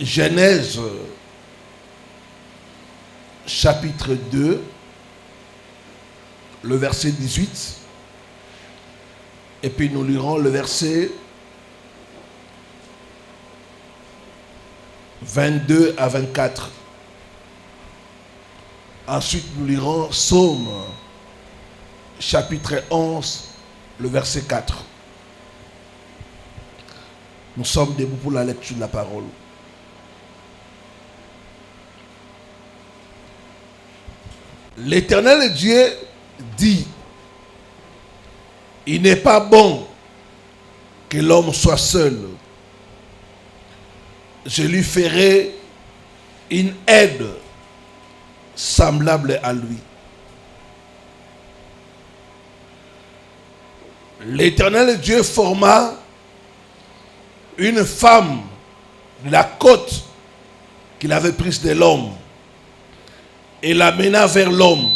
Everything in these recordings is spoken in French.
Genèse chapitre 2, le verset 18, et puis nous lirons le verset 22 à 24. Ensuite, nous lirons Psaume chapitre 11, le verset 4. Nous sommes debout pour la lecture de la parole. L'Éternel Dieu dit: il n'est pas bon que l'homme soit seul. Je lui ferai une aide semblable à lui. L'Éternel Dieu forma une femme de la côte qu'il avait prise de l'homme et l'amena vers l'homme.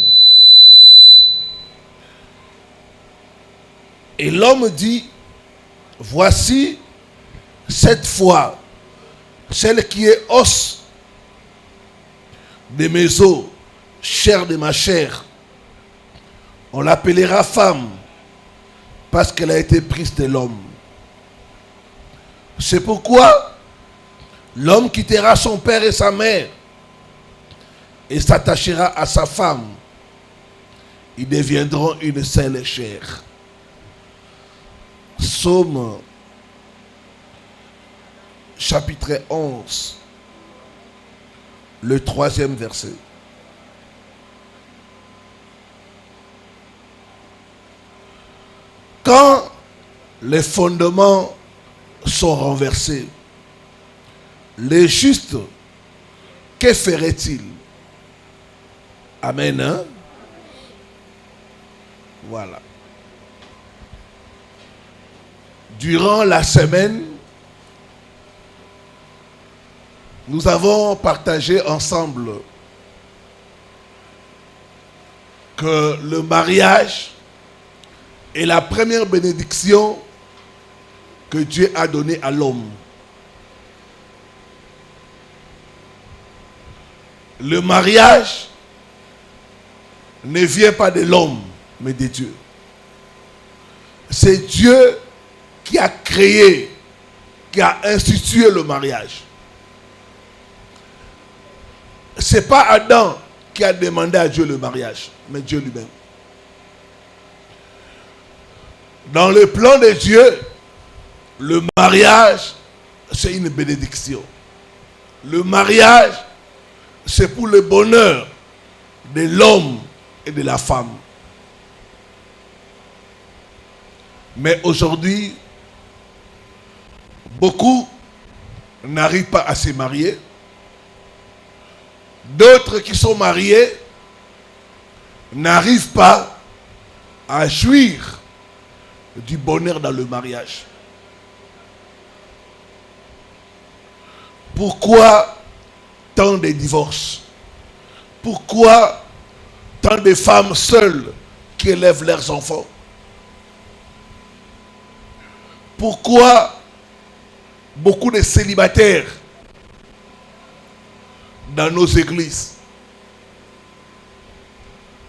Et l'homme dit: voici cette fois celle qui est os de mes os, chair de ma chair. On l'appellera femme parce qu'elle a été prise de l'homme. C'est pourquoi l'homme quittera son père et sa mère et s'attachera à sa femme. Ils deviendront une seule chair. Psaume chapitre 11, le 3e verset. Quand les fondements sont renversés, les justes, que ferait-il? Amen. Hein? Voilà. Durant la semaine, nous avons partagé ensemble que le mariage est la première bénédiction que Dieu a donnée à l'homme. Le mariage ne vient pas de l'homme, mais de Dieu. C'est Dieu qui a créé, qui a institué le mariage. Ce n'est pas Adam qui a demandé à Dieu le mariage, mais Dieu lui-même. Dans le plan de Dieu, le mariage, c'est une bénédiction. Le mariage, c'est pour le bonheur de l'homme et de la femme. Mais aujourd'hui, beaucoup n'arrivent pas à se marier. D'autres qui sont mariés n'arrivent pas à jouir du bonheur dans le mariage. Pourquoi tant de divorces? Pourquoi tant de femmes seules qui élèvent leurs enfants? Pourquoi beaucoup de célibataires dans nos églises?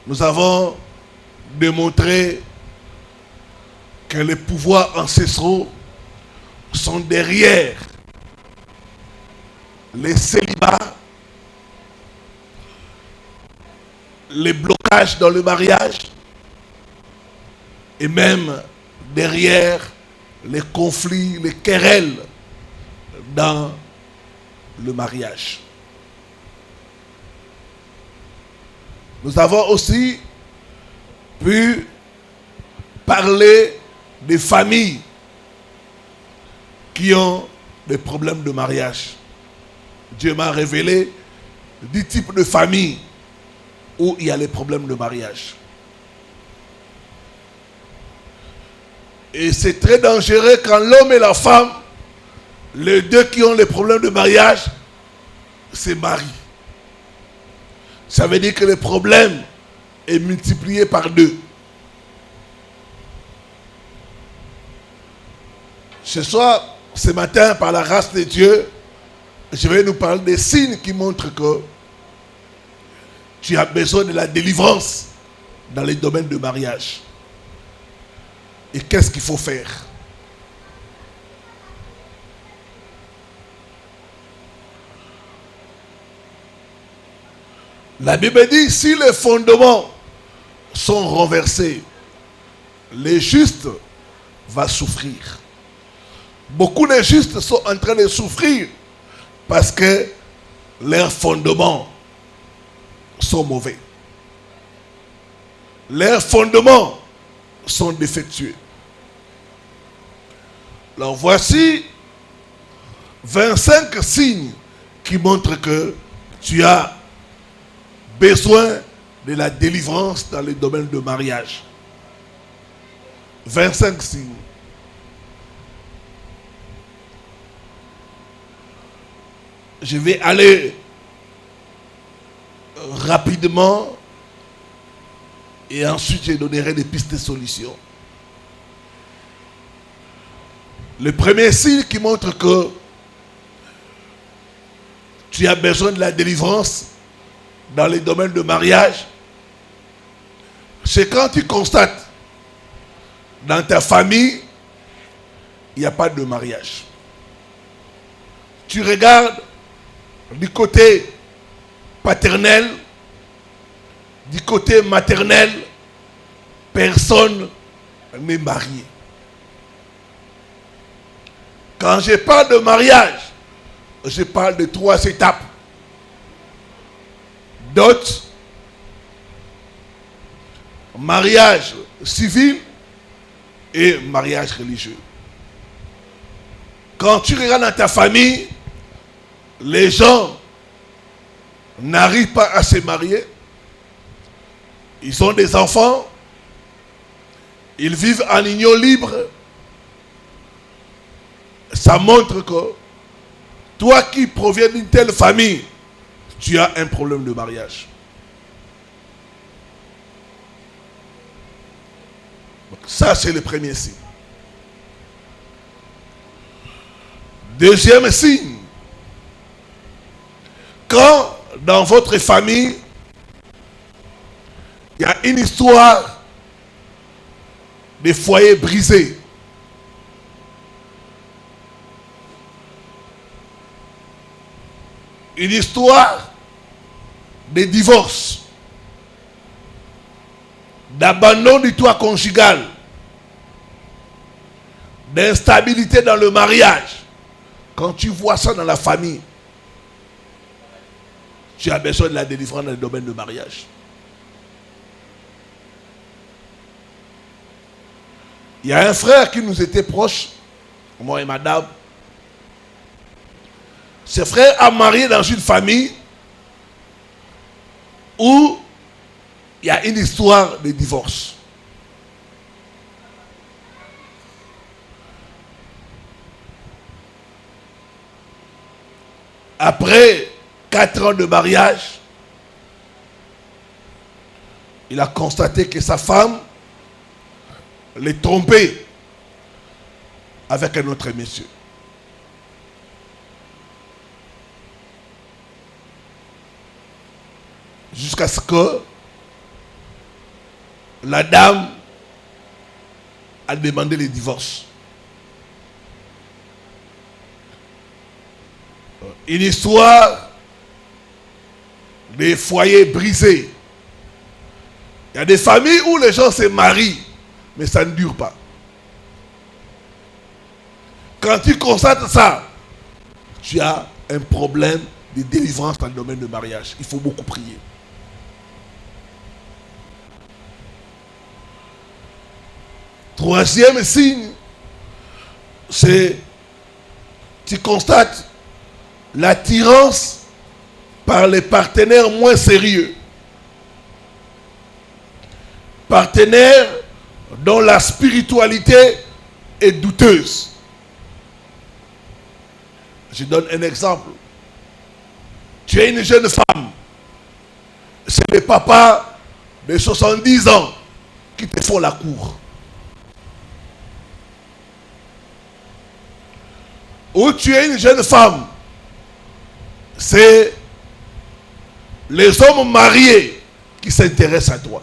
Nous avons démontré que les pouvoirs ancestraux sont derrière les célibats, les blocages dans le mariage et même derrière les conflits, les querelles dans le mariage. Nous avons aussi pu parler des familles qui ont des problèmes de mariage. Dieu m'a révélé 10 types de familles où il y a les problèmes de mariage. Et c'est très dangereux quand l'homme et la femme, les deux qui ont les problèmes de mariage, se marient. Ça veut dire que le problème est multiplié par 2. Ce soir, ce matin, par la grâce de Dieu, je vais nous parler des signes qui montrent que tu as besoin de la délivrance dans les domaines de mariage. Et qu'est-ce qu'il faut faire? La Bible dit, si les fondements sont renversés, les justes vont souffrir. Beaucoup de justes sont en train de souffrir parce que leurs fondements sont mauvais. Leurs fondements sont défectueux. Alors voici 25 signes qui montrent que tu as besoin de la délivrance dans le domaine de mariage. 25 signes. Je vais aller rapidement et ensuite je donnerai des pistes de solutions. Le premier signe qui montre que tu as besoin de la délivrance dans les domaines de mariage, c'est quand tu constates dans ta famille, il n'y a pas de mariage. Tu regardes du côté paternel, du côté maternel, personne n'est marié. Quand je parle de mariage, je parle de 3 étapes. Dot, mariage civil et mariage religieux. Quand tu regardes dans ta famille, les gens n'arrivent pas à se marier. Ils ont des enfants. Ils vivent en union libre. Ça montre que toi qui proviens d'une telle famille, tu as un problème de mariage. Donc ça, c'est le premier signe. Deuxième signe, quand dans votre famille, il y a une histoire de foyer brisé, une histoire de divorce, d'abandon du toit conjugal, d'instabilité dans le mariage. Quand tu vois ça dans la famille, tu as besoin de la délivrance dans le domaine de mariage. Il y a un frère qui nous était proche, moi et madame. Ce frère a marié dans une famille où il y a une histoire de divorce. Après 4 ans de mariage, il a constaté que sa femme l'ait trompé avec un autre monsieur. Jusqu'à ce que la dame a demandé le divorce. Une histoire des foyers brisés. Il y a des familles où les gens se marient, mais ça ne dure pas. Quand tu constates ça, tu as un problème de délivrance dans le domaine de mariage. Il faut beaucoup prier. Troisième signe, c'est tu constates l'attirance par les partenaires moins sérieux. Partenaires dont la spiritualité est douteuse. Je donne un exemple. Tu es une jeune femme. C'est le papa de 70 ans qui te font la cour. Ou tu es une jeune femme. c'est les hommes mariés qui s'intéressent à toi.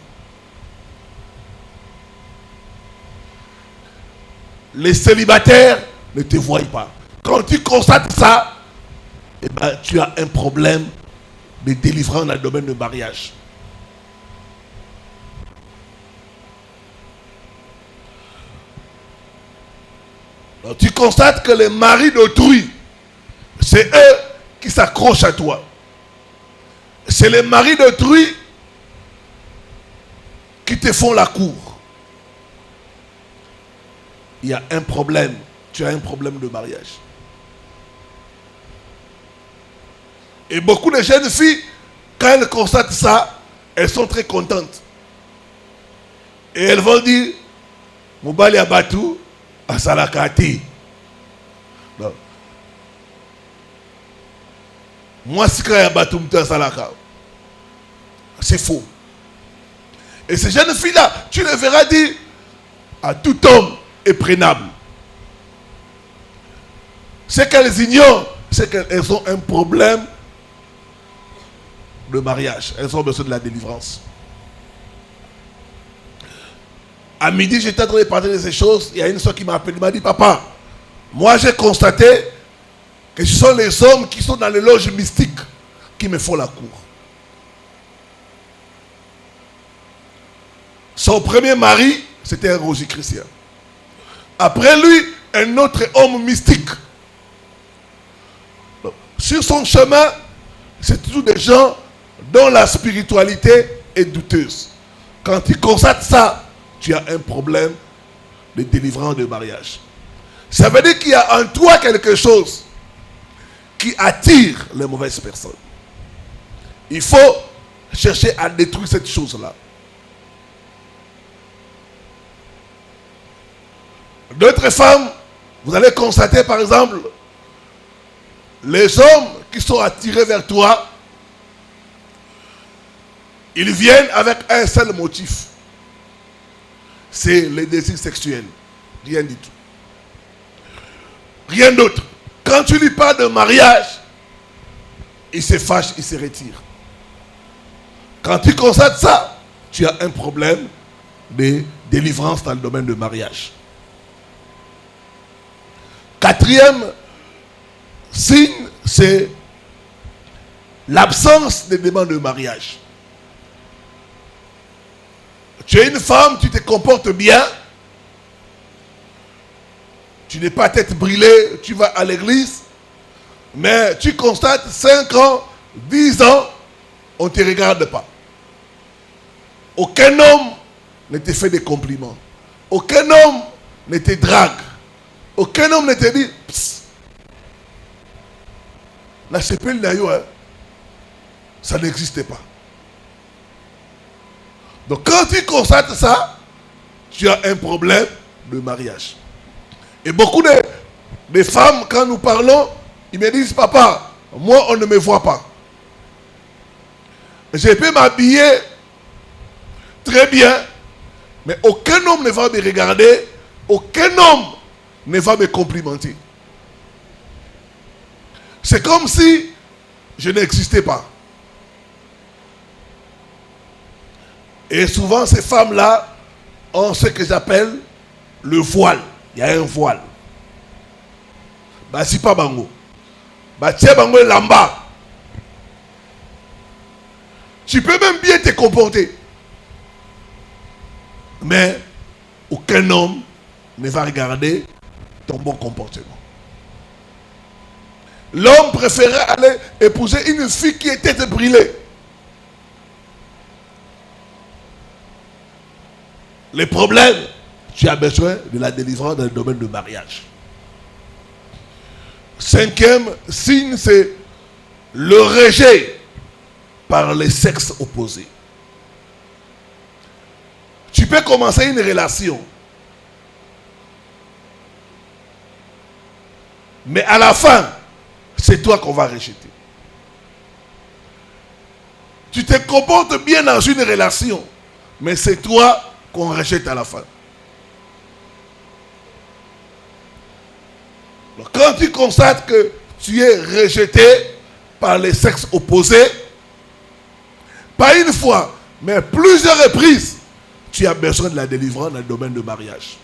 Les célibataires ne te voient pas. Quand tu constates ça, eh ben, tu as un problème de délivrance dans le domaine du mariage. Donc, tu constates que les maris d'autrui, c'est eux qui s'accrochent à toi. C'est les maris d'autrui qui te font la cour. Il y a un problème. Tu as un problème de mariage. Et beaucoup de jeunes filles, quand elles constatent ça, elles sont très contentes. Et elles vont dire, Moubali Abatou, à Salakati. Non. Moi, si je Abatou, à Salaka. C'est faux. Et ces jeunes filles-là, tu les verras dire, à tout homme est prénable. Ce qu'elles ignorent, c'est qu'elles ont un problème de mariage. Elles ont besoin de la délivrance. À midi, j'étais en train de parler de ces choses. Il y a une soeur qui m'a appelé, il m'a dit, papa, moi j'ai constaté que ce sont les hommes qui sont dans les loges mystiques qui me font la cour. Son premier mari, c'était un Rosicrucien. Après lui, un autre homme mystique. Donc, sur son chemin, c'est toujours des gens dont la spiritualité est douteuse. Quand tu constates ça, tu as un problème de délivrance de mariage. Ça veut dire qu'il y a en toi quelque chose qui attire les mauvaises personnes. Il faut chercher à détruire cette chose-là. D'autres femmes, vous allez constater par exemple, les hommes qui sont attirés vers toi, ils viennent avec un seul motif. C'est le désir sexuel. Rien du tout. Rien d'autre. Quand tu lui parles de mariage, il se fâche, il se retire. Quand tu constates ça, tu as un problème de délivrance dans le domaine du mariage. Quatrième signe, c'est l'absence de demande de mariage. Tu es une femme, tu te comportes bien, tu n'es pas tête brûlée, tu vas à l'église, mais tu constates 5 ans, 10 ans, on ne te regarde pas. Aucun homme ne te fait des compliments. Aucun homme ne te drague. Aucun homme ne te dit, psst, la chapelle d'ailleurs, hein, ça n'existait pas. Donc quand tu constates ça, tu as un problème de mariage. Et beaucoup de femmes, quand nous parlons, ils me disent, papa, moi on ne me voit pas. Je peux m'habiller très bien, mais aucun homme ne va me regarder, aucun homme ne va me complimenter. C'est comme si je n'existais pas. Et souvent, ces femmes-là ont ce que j'appelle le voile. Il y a un voile. Bah, si pas bango. Bah, tiens, bango lamba. Tu peux même bien te comporter. Mais aucun homme ne va regarder ton bon comportement. L'homme préférait aller épouser une fille qui était tête brûlée. Les problèmes, tu as besoin de la délivrance dans le domaine du mariage. Cinquième signe, c'est le rejet par les sexes opposés. Tu peux commencer une relation, mais à la fin, c'est toi qu'on va rejeter. Tu te comportes bien dans une relation, mais c'est toi qu'on rejette à la fin. Donc, quand tu constates que tu es rejeté, par les sexes opposés, pas une fois, mais plusieurs reprises, tu as besoin de la délivrance dans le domaine du mariage.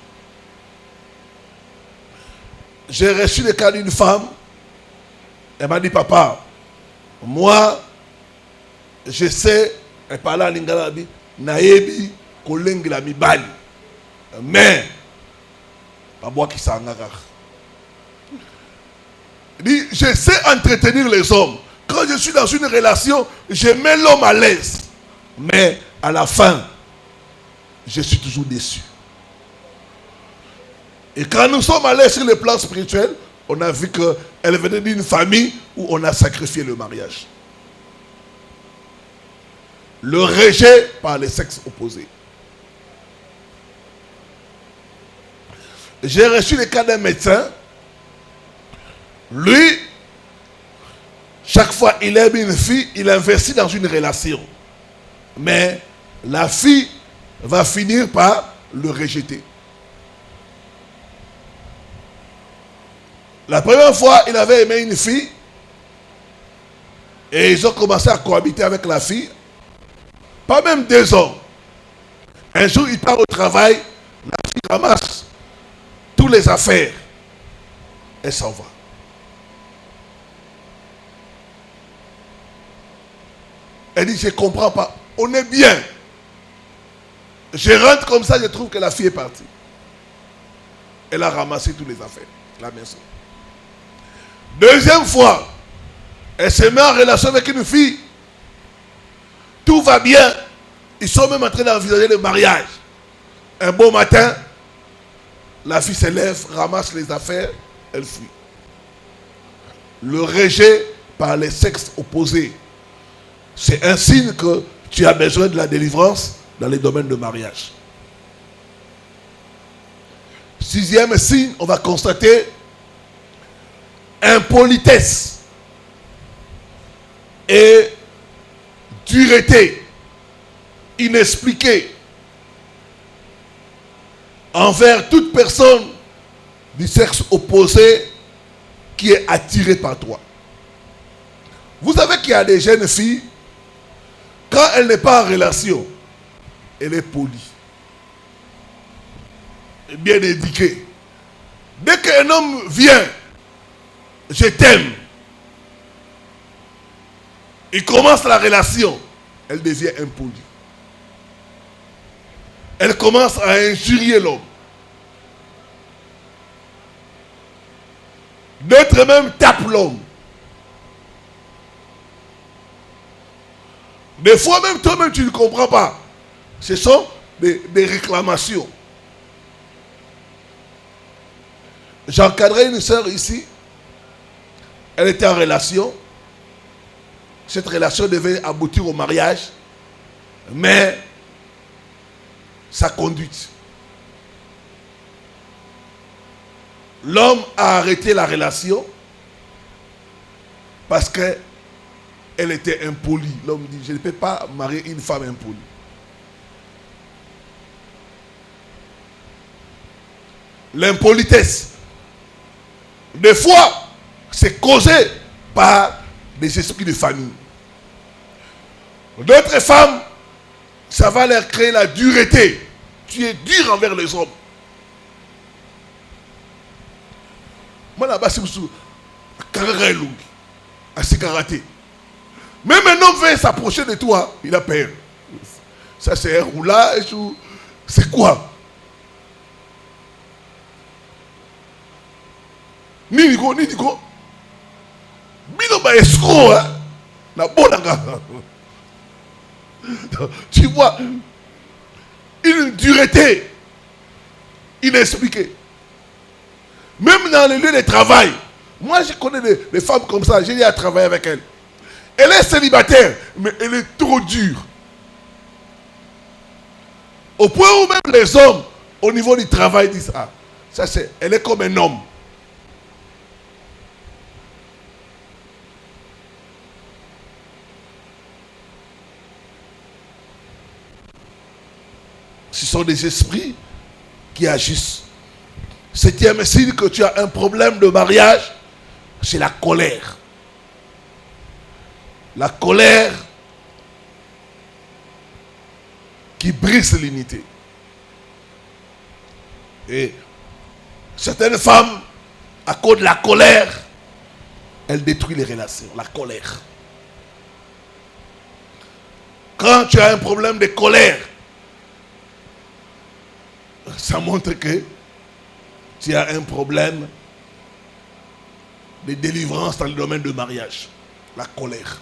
J'ai reçu le cas d'une femme. Elle m'a dit, papa, moi, je sais, elle parlait en lingala, naebi, kolengi la mibali. Mais, pas moi qui s'en dit, je sais entretenir les hommes. Quand je suis dans une relation, je mets l'homme à l'aise. Mais, à la fin, je suis toujours déçu. Et quand nous sommes allés sur le plan spirituel, on a vu qu'elle venait d'une famille où on a sacrifié le mariage. Le rejet par les sexes opposés. J'ai reçu le cas d'un médecin. Lui, chaque fois qu'il aime une fille, il investit dans une relation. Mais la fille va finir par le rejeter. La première fois, il avait aimé une fille et ils ont commencé à cohabiter avec la fille. Pas même 2 ans. Un jour, il part au travail, la fille ramasse toutes les affaires et s'en va. Elle dit, je ne comprends pas. On est bien. Je rentre comme ça, je trouve que la fille est partie. Elle a ramassé toutes les affaires, la maison. Deuxième fois, elle se met en relation avec une fille. Tout va bien. Ils sont même en train d'envisager le mariage. Un beau matin, la fille se lève, ramasse les affaires, elle fuit. Le rejet par les sexes opposés, c'est un signe que tu as besoin de la délivrance dans les domaines de mariage. 6e signe, on va constater impolitesse et dureté inexpliquée envers toute personne du sexe opposé qui est attirée par toi. Vous savez qu'il y a des jeunes filles, quand elle n'est pas en relation, elle est polie, bien éduquée. Dès qu'un homme vient, je t'aime, il commence la relation, elle devient impolie. Elle commence à injurier l'homme. D'autres même tapent l'homme. Des fois même toi-même tu ne comprends pas. Ce sont des réclamations. J'encadrais une sœur ici. Elle était en relation. Cette relation devait aboutir au mariage. Mais sa conduite. L'homme a arrêté la relation parce qu'elle était impolie. L'homme dit, je ne peux pas marier une femme impolie. L'impolitesse, des fois, c'est causé par des esprits de famille. D'autres femmes, ça va leur créer la dureté. Tu es dur envers les hommes. Moi là-bas, c'est assez karaté. Même un homme veut s'approcher de toi, il a peur. Ça c'est un roulage ou c'est quoi? Ni digo. Bino ba escroc, hein? Na bonanga. Tu vois, une dureté inexpliquée. Même dans les lieux de travail. Moi, je connais des femmes comme ça. J'ai eu à travailler avec elles. Elle est célibataire, mais elle est trop dure. Au point où même les hommes, au niveau du travail, disent, ah, ça c'est, elle est comme un homme. Ce sont des esprits qui agissent. 7e signe que tu as un problème de mariage, c'est la colère. La colère qui brise l'unité. Et certaines femmes, à cause de la colère, elles détruisent les relations. La colère. Quand tu as un problème de colère, ça montre que tu as un problème de délivrance dans le domaine du mariage. La colère.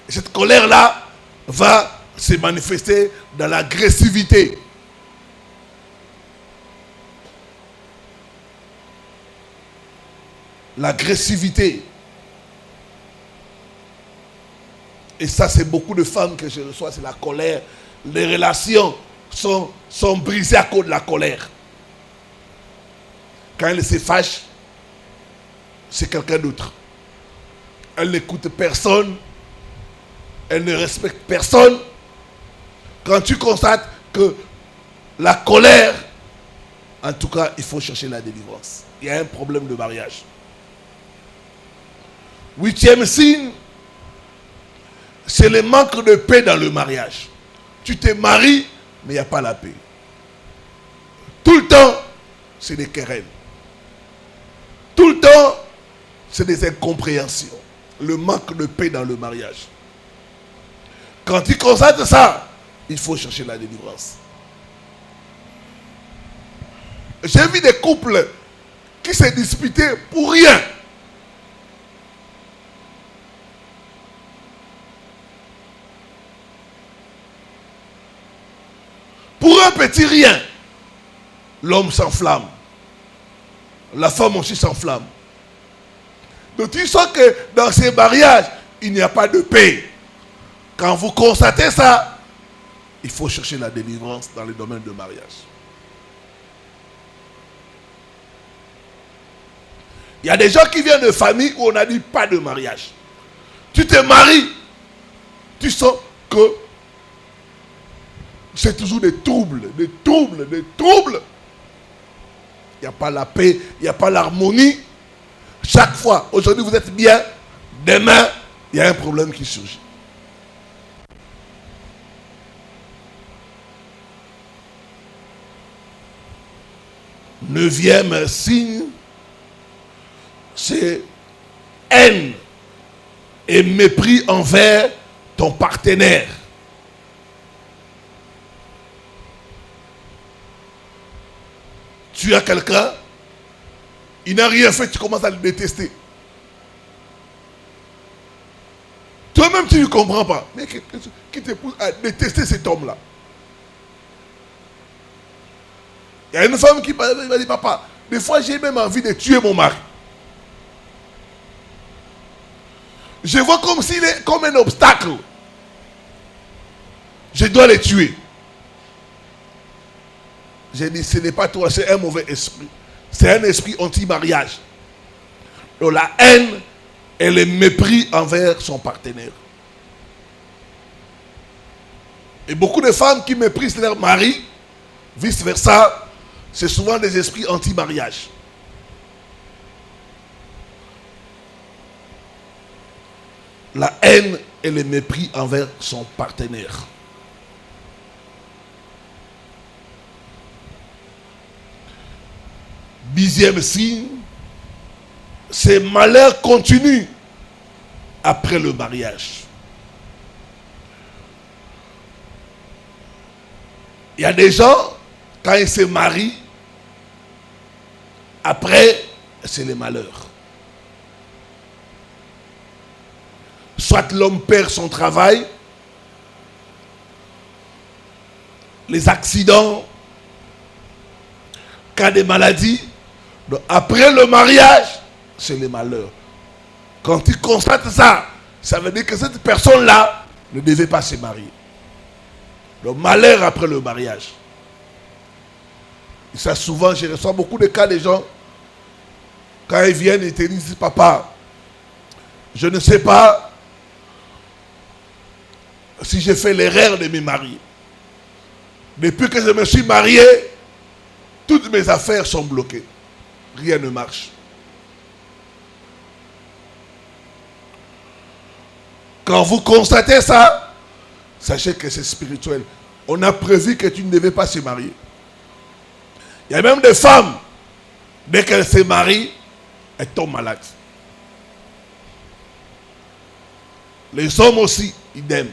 Et cette colère-là va se manifester dans l'agressivité. L'agressivité. Et ça, c'est beaucoup de femmes que je reçois, c'est la colère. Les relations sont brisées à cause de la colère. Quand elles se fâchent, c'est quelqu'un d'autre. Elle n'écoute personne. Elle ne respecte personne. Quand tu constates que la colère, en tout cas, il faut chercher la délivrance. Il y a un problème de mariage. 8e signe, c'est le manque de paix dans le mariage. Tu te maries, mais il n'y a pas la paix. Tout le temps, c'est des querelles. Tout le temps, c'est des incompréhensions. Le manque de paix dans le mariage. Quand tu constates ça, il faut chercher la délivrance. J'ai vu des couples qui se disputaient pour rien. Pour un petit rien, l'homme s'enflamme. La femme aussi s'enflamme. Donc tu sens que dans ces mariages, il n'y a pas de paix. Quand vous constatez ça, il faut chercher la délivrance dans le domaine du mariage. Il y a des gens qui viennent de familles où on a dit pas de mariage. Tu te maries, tu sens que c'est toujours des troubles, des troubles, des troubles. Il n'y a pas la paix, il n'y a pas l'harmonie. Chaque fois, aujourd'hui vous êtes bien, demain, il y a un problème qui surgit. Neuvième signe, c'est haine et mépris envers ton partenaire. Tu as quelqu'un, il n'a rien fait, tu commences à le détester. Toi-même, tu ne comprends pas. Mais qui te pousse à détester cet homme-là? Il y a une femme qui m'a dit, papa, des fois j'ai même envie de tuer mon mari. Je vois comme s'il est comme un obstacle. Je dois le tuer. J'ai dit, ce n'est pas toi, c'est un mauvais esprit. C'est un esprit anti-mariage. Donc la haine et le mépris envers son partenaire. Et beaucoup de femmes qui méprisent leur mari, vice-versa, c'est souvent des esprits anti-mariage. La haine et le mépris envers son partenaire. Dixième signe, c'est malheur continu après le mariage. Il y a des gens, quand ils se marient, après, c'est le malheur. Soit l'homme perd son travail, les accidents, cas de maladie. Donc après le mariage, c'est le malheur. Quand tu constates ça, ça veut dire que cette personne-là ne devait pas se marier. Le malheur après le mariage. Et ça souvent, je reçois beaucoup de cas de gens, quand ils viennent, ils te disent, papa, je ne sais pas si j'ai fait l'erreur de me marier. Depuis que je me suis marié, toutes mes affaires sont bloquées. Rien ne marche. Quand vous constatez ça, sachez que c'est spirituel. On a prévu que tu ne devais pas se marier. Il y a même des femmes, dès qu'elles se marient, elles tombent malades. Les hommes aussi, idem.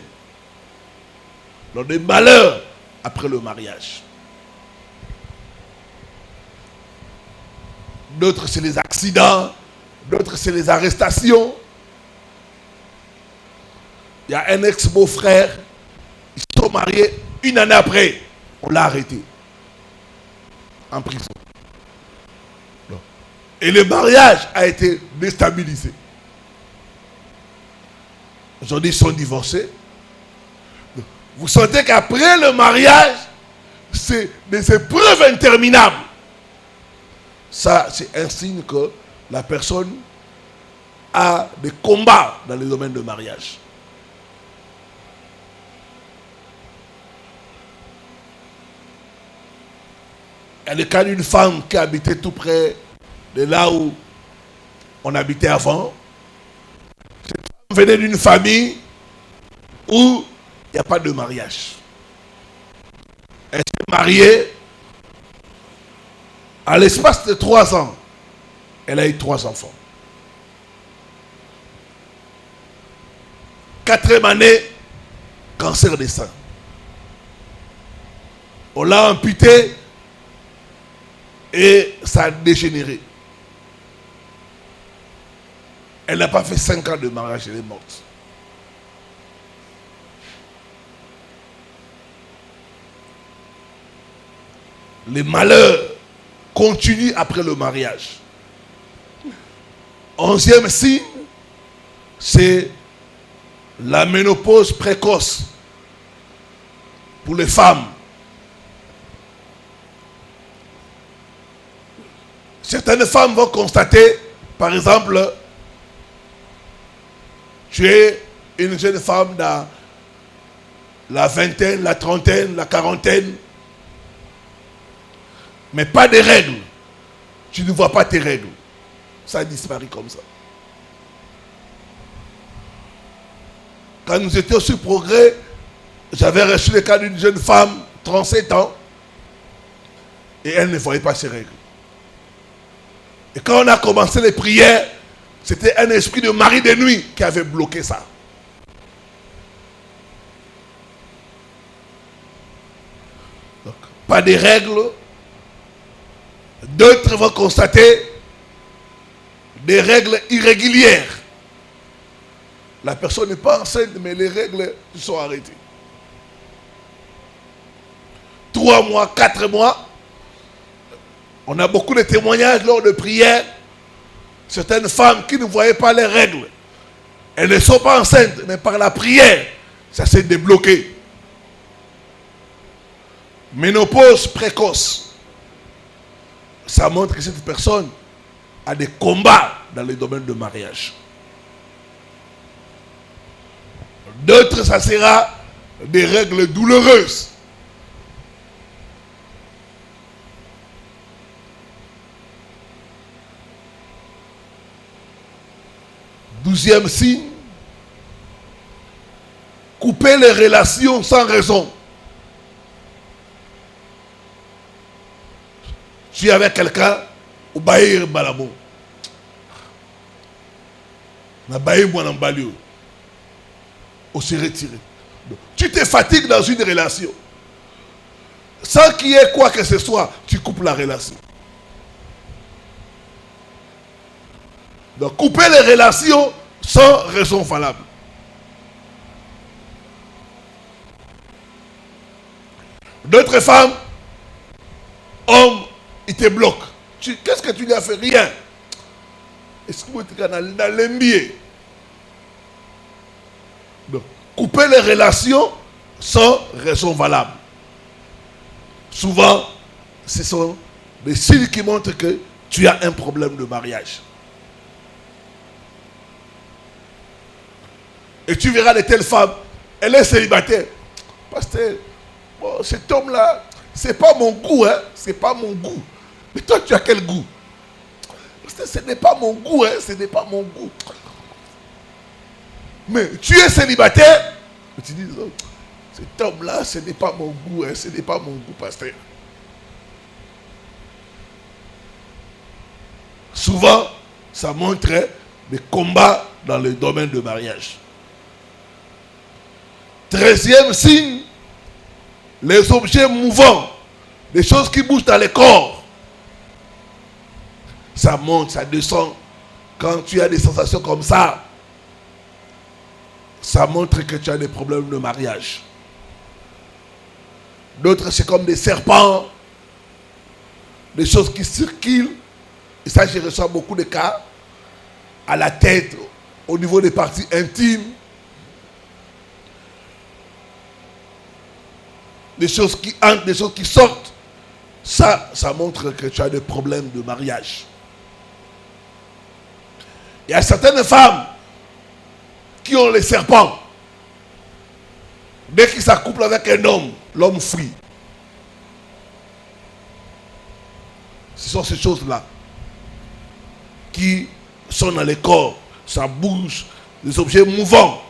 Ils ont des malheurs après le mariage. D'autres, c'est les accidents. D'autres, c'est les arrestations. Il y a un ex-beau-frère. Ils sont mariés 1 année après. On l'a arrêté. En prison. Et le mariage a été déstabilisé. Aujourd'hui, ils sont divorcés. Vous sentez qu'après le mariage, c'est des épreuves interminables. Ça, c'est un signe que la personne a des combats dans le domaine de mariage. Il y a le cas d'une femme qui habitait tout près de là où on habitait avant. Cette femme venait d'une famille où il n'y a pas de mariage. Elle s'est mariée. À l'espace de 3 ans, elle a eu 3 enfants. 4e année, cancer des seins. On l'a amputé et ça a dégénéré. Elle n'a pas fait 5 ans de mariage, elle est morte. Les malheurs continuent après le mariage. 11e signe, c'est la ménopause précoce pour les femmes. Certaines femmes vont constater, par exemple, tu es une jeune femme dans la vingtaine, la trentaine, la quarantaine, mais pas de règles. Tu ne vois pas tes règles. Ça a disparu comme ça. Quand nous étions sur Progrès, j'avais reçu le cas d'une jeune femme, 37 ans, et elle ne voyait pas ses règles. Et quand on a commencé les prières, c'était un esprit de mari de nuit qui avait bloqué ça. Donc, pas de règles. D'autres vont constater des règles irrégulières. La personne n'est pas enceinte, mais les règles sont arrêtées. 3 mois, 4 mois. On a beaucoup de témoignages lors de prières. Certaines femmes qui ne voyaient pas les règles. Elles ne sont pas enceintes, mais par la prière, ça s'est débloqué. Ménopause précoce. Ça montre que cette personne a des combats dans le domaine de mariage. D'autres, ça sera des règles douloureuses. Douzième signe, couper les relations sans raison. Tu es avec quelqu'un, ou baïr balabo. Na baïr moi nan balio. On se retire. Tu te fatigues dans une relation. Sans qu'il y ait quoi que ce soit, tu coupes la relation. Donc couper les relations sans raison valable. D'autres femmes, hommes, ils te bloquent. Qu'est-ce que tu lui as fait? Rien. Est-ce que tu es dans l'embier? Donc, couper les relations sans raison valable. Souvent, ce sont des signes qui montrent que tu as un problème de mariage. Et tu verras de telles femmes, elle est célibataire. Pasteur, bon, cet homme-là, c'est pas mon goût, hein. C'est pas mon goût. Mais toi, tu as quel goût? Pasteur, ce n'est pas mon goût, hein. Ce n'est pas mon goût. Mais tu es célibataire. Et tu dis, oh, cet homme-là, ce n'est pas mon goût, ce n'est pas mon goût, pasteur. Souvent, ça montre des combats dans le domaine de mariage. 13e signe, les objets mouvants, les choses qui bougent dans le corps. Ça monte, ça descend. Quand tu as des sensations comme ça montre que tu as des problèmes de mariage. D'autres, c'est comme des serpents, des choses qui circulent. Et ça, je reçois beaucoup de cas à la tête, au niveau des parties intimes. Des choses qui entrent, des choses qui sortent. Ça montre que tu as des problèmes de mariage. Il y a certaines femmes qui ont les serpents. Dès qu'ils s'accouplent avec un homme, l'homme fuit. Ce sont ces choses-là qui sont dans les corps. Ça bouge, des objets mouvants.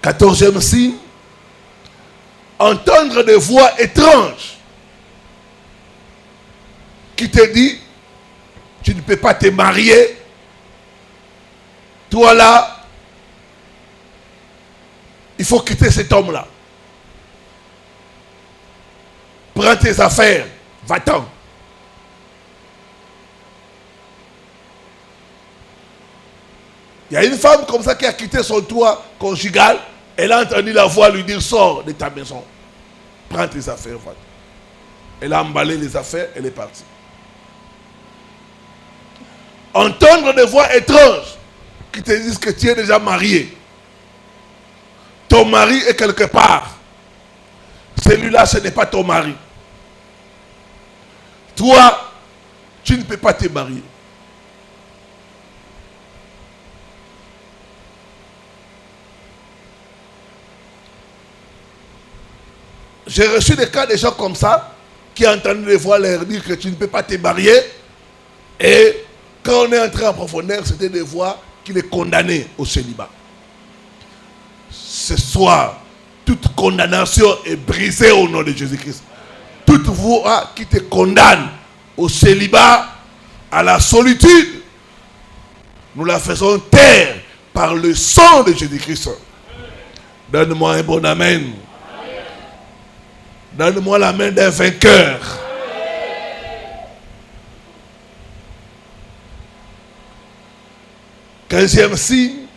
14e signe, entendre des voix étranges qui te disent, tu ne peux pas te marier. Toi là, il faut quitter cet homme-là. Prends tes affaires, va-t'en. Il y a une femme comme ça qui a quitté son toit conjugal. Elle a entendu la voix lui dire, sors de ta maison. Prends tes affaires, va-t'en. Elle a emballé les affaires, elle est partie. Entendre des voix étranges qui te disent que tu es déjà marié. Ton mari est quelque part. Celui-là, ce n'est pas ton mari. Toi, tu ne peux pas te marier. J'ai reçu des cas de gens comme ça qui entendent des voix leur dire que tu ne peux pas te marier. Et quand on est entré en profondeur, c'était des voix qui les condamnaient au célibat. Ce soir, toute condamnation est brisée au nom de Jésus-Christ. Toute voix qui te condamne au célibat, à la solitude, nous la faisons taire par le sang de Jésus-Christ. Donne-moi un bon amen. Donne-moi la main d'un vainqueur. Quinzième signe,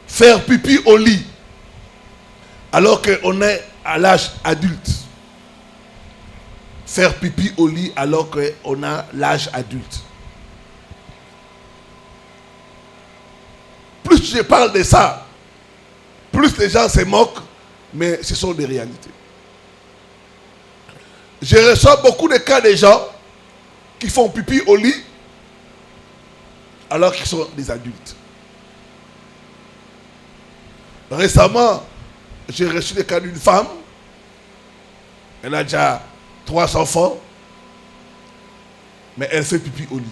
faire pipi au lit alors qu'on est à l'âge adulte. Faire pipi au lit alors qu'on a l'âge adulte. Plus je parle de ça, plus les gens se moquent, mais ce sont des réalités. Je reçois beaucoup de cas de gens qui font pipi au lit alors qu'ils sont des adultes. Récemment, j'ai reçu le cas d'une femme. Elle a déjà 3 enfants, mais elle fait pipi au lit.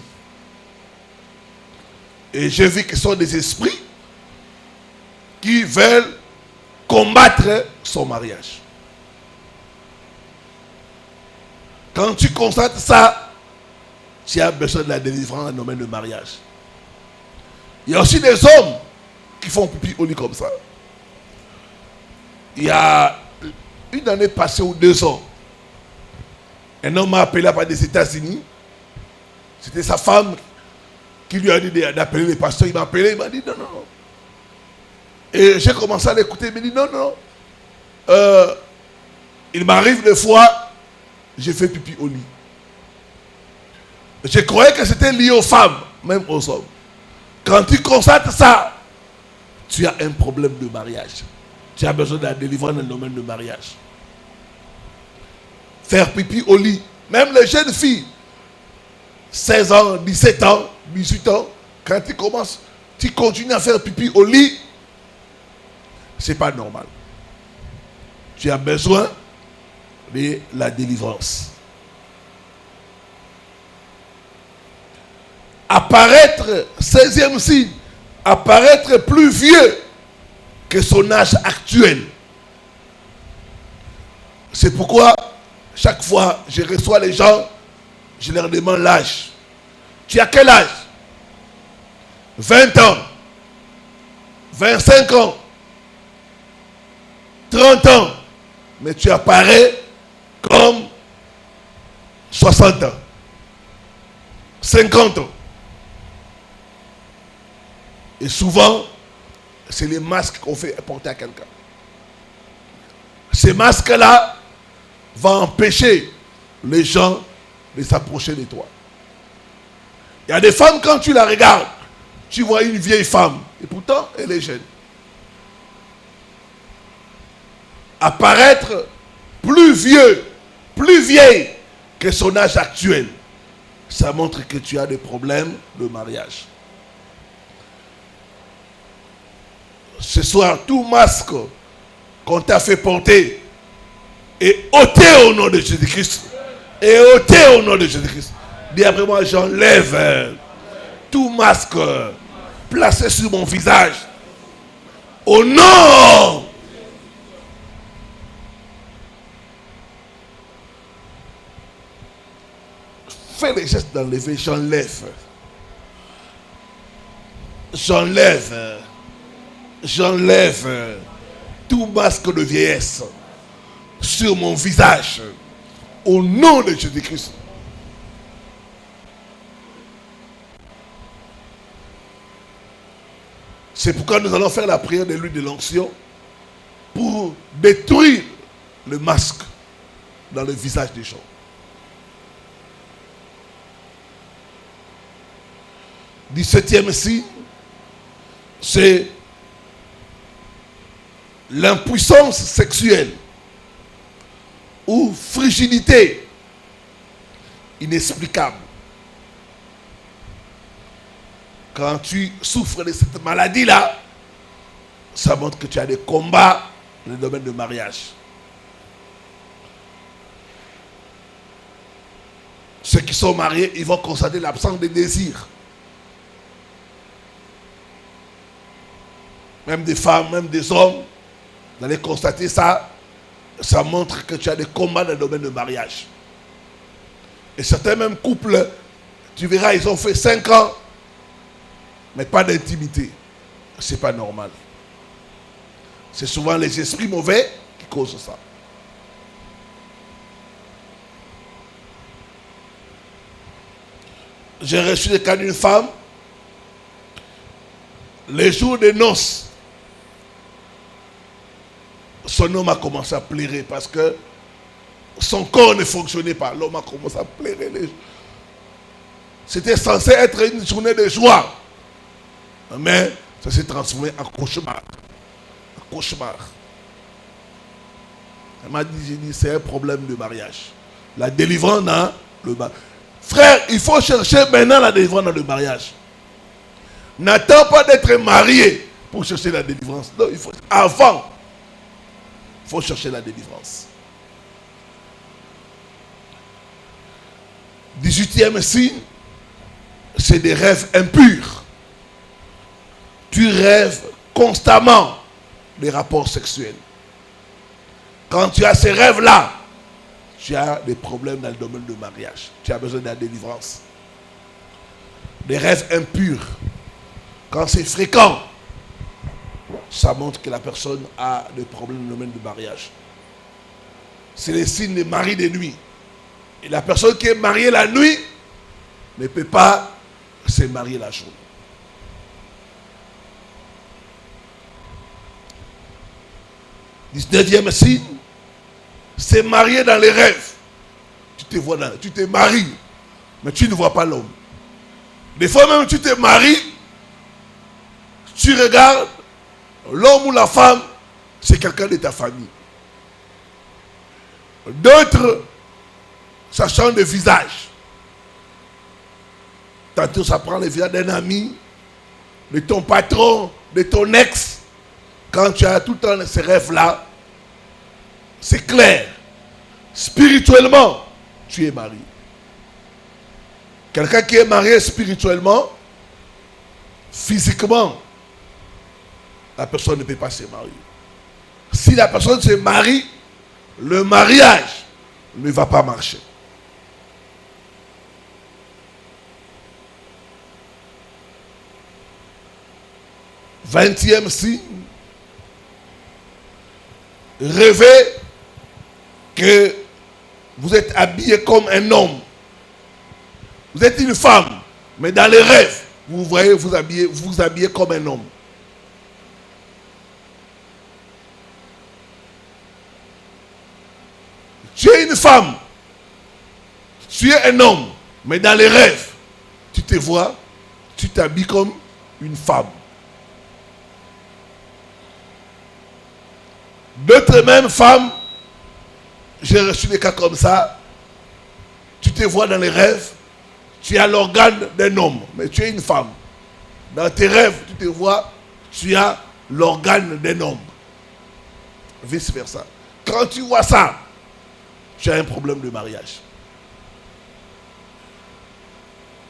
Et j'ai vu que ce sont des esprits qui veulent combattre son mariage. Quand tu constates ça, tu as besoin de la délivrance dans le domaine du mariage. Il y a aussi des hommes qui font pipi au lit comme ça. Il y a une année passée ou 2 ans, un homme m'a appelé à part des États-Unis. C'était sa femme qui lui a dit d'appeler les pasteurs. Il m'a appelé, il m'a dit non, non, non. Et j'ai commencé à l'écouter, il m'a dit non, non. Il m'arrive des fois, j'ai fait pipi au lit. Je croyais que c'était lié aux femmes, même aux hommes. Quand tu constates ça, tu as un problème de mariage. Tu as besoin de la délivrance dans le domaine du mariage. Faire pipi au lit. Même les jeunes filles, 16 ans, 17 ans, 18 ans, quand tu commences, tu continues à faire pipi au lit, c'est pas normal. Tu as besoin de la délivrance. Apparaître, 16e signe, apparaître plus vieux que son âge actuel. C'est pourquoi, chaque fois je reçois les gens, je leur demande l'âge. Tu as quel âge? 20 ans, 25 ans, 30 ans, mais tu apparais comme 60 ans, 50 ans. Et souvent, c'est les masques qu'on fait porter à quelqu'un. Ces masques-là vont empêcher les gens de s'approcher de toi. Il y a des femmes, quand tu la regardes, tu vois une vieille femme, et pourtant, elle est jeune. Apparaître plus vieux, plus vieille que son âge actuel, ça montre que tu as des problèmes de mariage. Ce soir, tout masque qu'on t'a fait porter est ôté au nom de Jésus-Christ. Et ôté au nom de Jésus-Christ. Dis après moi, j'enlève tout masque placé sur mon visage. Au nom. Fais les gestes d'enlever, j'enlève. J'enlève. J'enlève tout masque de vieillesse sur mon visage au nom de Jésus-Christ. C'est pourquoi nous allons faire la prière de l'huile de l'onction pour détruire le masque dans le visage des gens. Le 17e signe, c'est l'impuissance sexuelle ou frigidité inexplicable. Quand tu souffres de cette maladie-là, ça montre que tu as des combats dans le domaine du mariage. Ceux qui sont mariés, ils vont constater l'absence de désir. Même des femmes, même des hommes, vous allez constater ça. Ça montre que tu as des combats dans le domaine du mariage. Et certains même couples, tu verras, ils ont fait 5 ans, mais pas d'intimité. C'est pas normal. C'est souvent les esprits mauvais qui causent ça. J'ai reçu le cas d'une femme, les jours de noces, son homme a commencé à pleurer parce que son corps ne fonctionnait pas. L'homme a commencé à pleurer. C'était censé être une journée de joie. Mais ça s'est transformé en cauchemar. Un cauchemar. Elle m'a dit, j'ai dit, c'est un problème de mariage. La délivrance dans le mariage. Frère, il faut chercher maintenant la délivrance dans le mariage. N'attends pas d'être marié pour chercher la délivrance. Non, il faut avant. Il faut chercher la délivrance. 18e signe, c'est des rêves impurs. Tu rêves constamment des rapports sexuels. Quand tu as ces rêves-là, tu as des problèmes dans le domaine du mariage. Tu as besoin de la délivrance. Des rêves impurs. Quand c'est fréquent, ça montre que la personne a des problèmes dans le domaine du mariage. C'est les signes des maris de nuit. Et la personne qui est mariée la nuit ne peut pas se marier la journée. Le 19e signe, c'est marié dans les rêves. Tu te maries, mais tu ne vois pas l'homme. Des fois même tu te maries, tu regardes, l'homme ou la femme, c'est quelqu'un de ta famille. D'autres, ça change de visage. Tantôt ça prend le visage d'un ami, de ton patron, de ton ex. Quand tu as tout le temps ces rêves-là, c'est clair. Spirituellement, tu es marié. Quelqu'un qui est marié spirituellement, physiquement, la personne ne peut pas se marier. Si la personne se marie, le mariage ne va pas marcher. Vingtième signe, rêvez que vous êtes habillé comme un homme. Vous êtes une femme, mais dans les rêves, vous voyez vous habillez comme un homme. Tu es une femme, tu es un homme, mais dans les rêves, tu te vois, tu t'habilles comme une femme. D'autres mêmes femmes, j'ai reçu des cas comme ça, tu te vois dans les rêves, tu as l'organe d'un homme, mais tu es une femme. Dans tes rêves, tu te vois, tu as l'organe d'un homme. Vice versa. Quand tu vois ça, tu as un problème de mariage.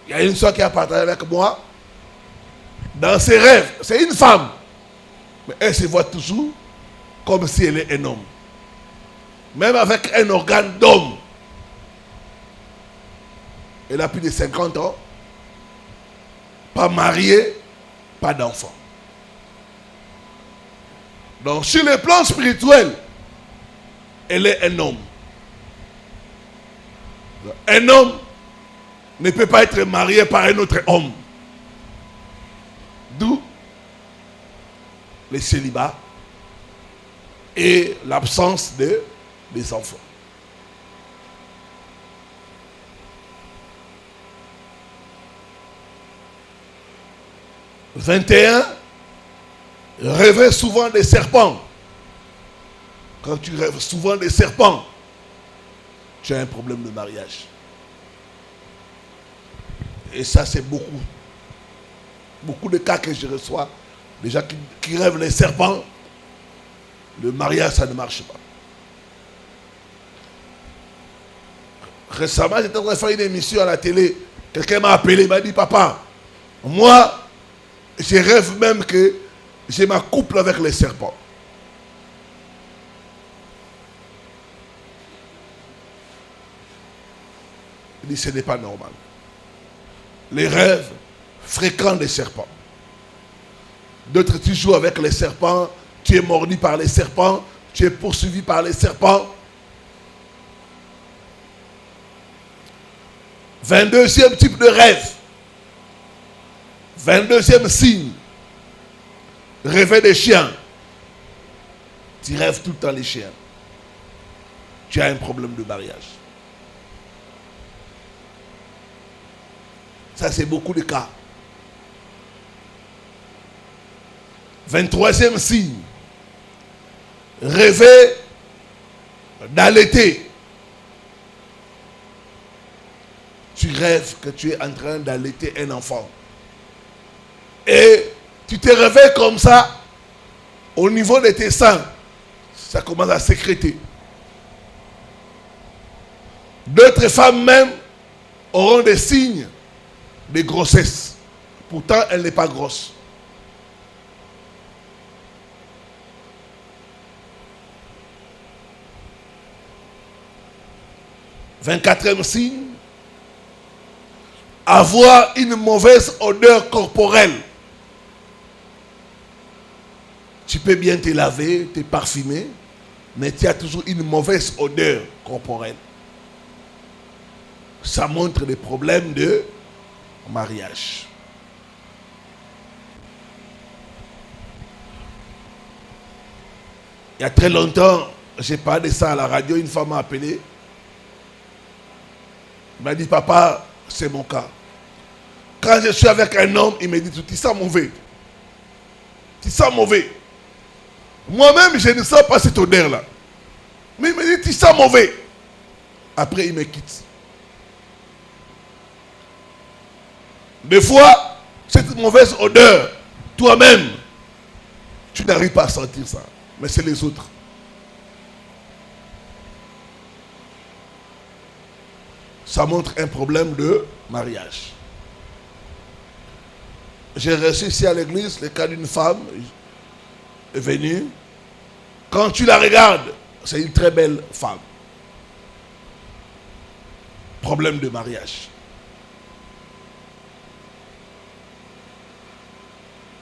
Il y a une soeur qui a partagé avec moi. Dans ses rêves, c'est une femme. Mais elle se voit toujours comme si elle est un homme. Même avec un organe d'homme. Elle a plus de 50 ans. Pas mariée, pas d'enfant. Donc sur le plan spirituel, elle est un homme. Un homme ne peut pas être marié par un autre homme. D'où le célibat et l'absence des enfants. « 21. Rêvez souvent des serpents. » Quand tu rêves souvent des serpents, tu as un problème de mariage. Et ça, c'est beaucoup de cas que je reçois. Les gens qui rêvent les serpents, le mariage, ça ne marche pas. Récemment, j'étais en train de faire une émission à la télé. Quelqu'un m'a appelé, il m'a dit, papa, moi, je rêve même que j'ai ma couple avec les serpents. Il dit, ce n'est pas normal. Les rêves fréquents des serpents. D'autres, tu joues avec les serpents, tu es mordu par les serpents, tu es poursuivi par les serpents. 22e type de rêve. 22e signe. Rêver des chiens. Tu rêves tout le temps les chiens. Tu as un problème de mariage. Ça, c'est beaucoup de cas. 23e signe. Rêver d'allaiter. Tu rêves que tu es en train d'allaiter un enfant. Et tu te réveilles comme ça, au niveau de tes seins, ça commence à sécréter. D'autres femmes même auront des signes de grossesse. Pourtant, elle n'est pas grosse. « 24e signe. Avoir une mauvaise odeur corporelle. Tu peux bien te laver, te parfumer, mais tu as toujours une mauvaise odeur corporelle. Ça montre des problèmes de mariage. Il y a très longtemps, j'ai parlé de ça à la radio, une femme m'a appelé. Il m'a dit, papa, c'est mon cas. Quand je suis avec un homme, il me dit, tu sens mauvais. Tu sens mauvais. Moi-même, je ne sens pas cette odeur-là. Mais il me dit, tu sens mauvais. Après, il me quitte. Des fois, cette mauvaise odeur, toi-même, tu n'arrives pas à sentir ça. Mais c'est les autres. ça montre un problème de mariage. J'ai reçu ici à l'église le cas d'une femme est venue. Quand tu la regardes, c'est une très belle femme. Problème de mariage.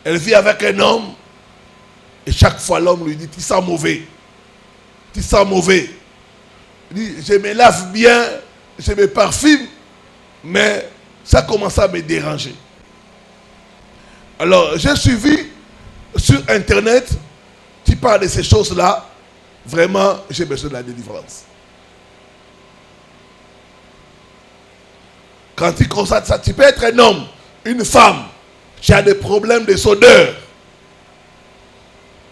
Elle vit avec un homme et chaque fois l'homme lui dit, tu sens mauvais. Tu sens mauvais. Il dit, je me lave bien, je me parfume, mais ça commence à me déranger. Alors, j'ai suivi sur Internet, tu parles de ces choses-là, vraiment, j'ai besoin de la délivrance. Quand tu constates ça, tu peux être un homme, une femme, qui a des problèmes de sodeur.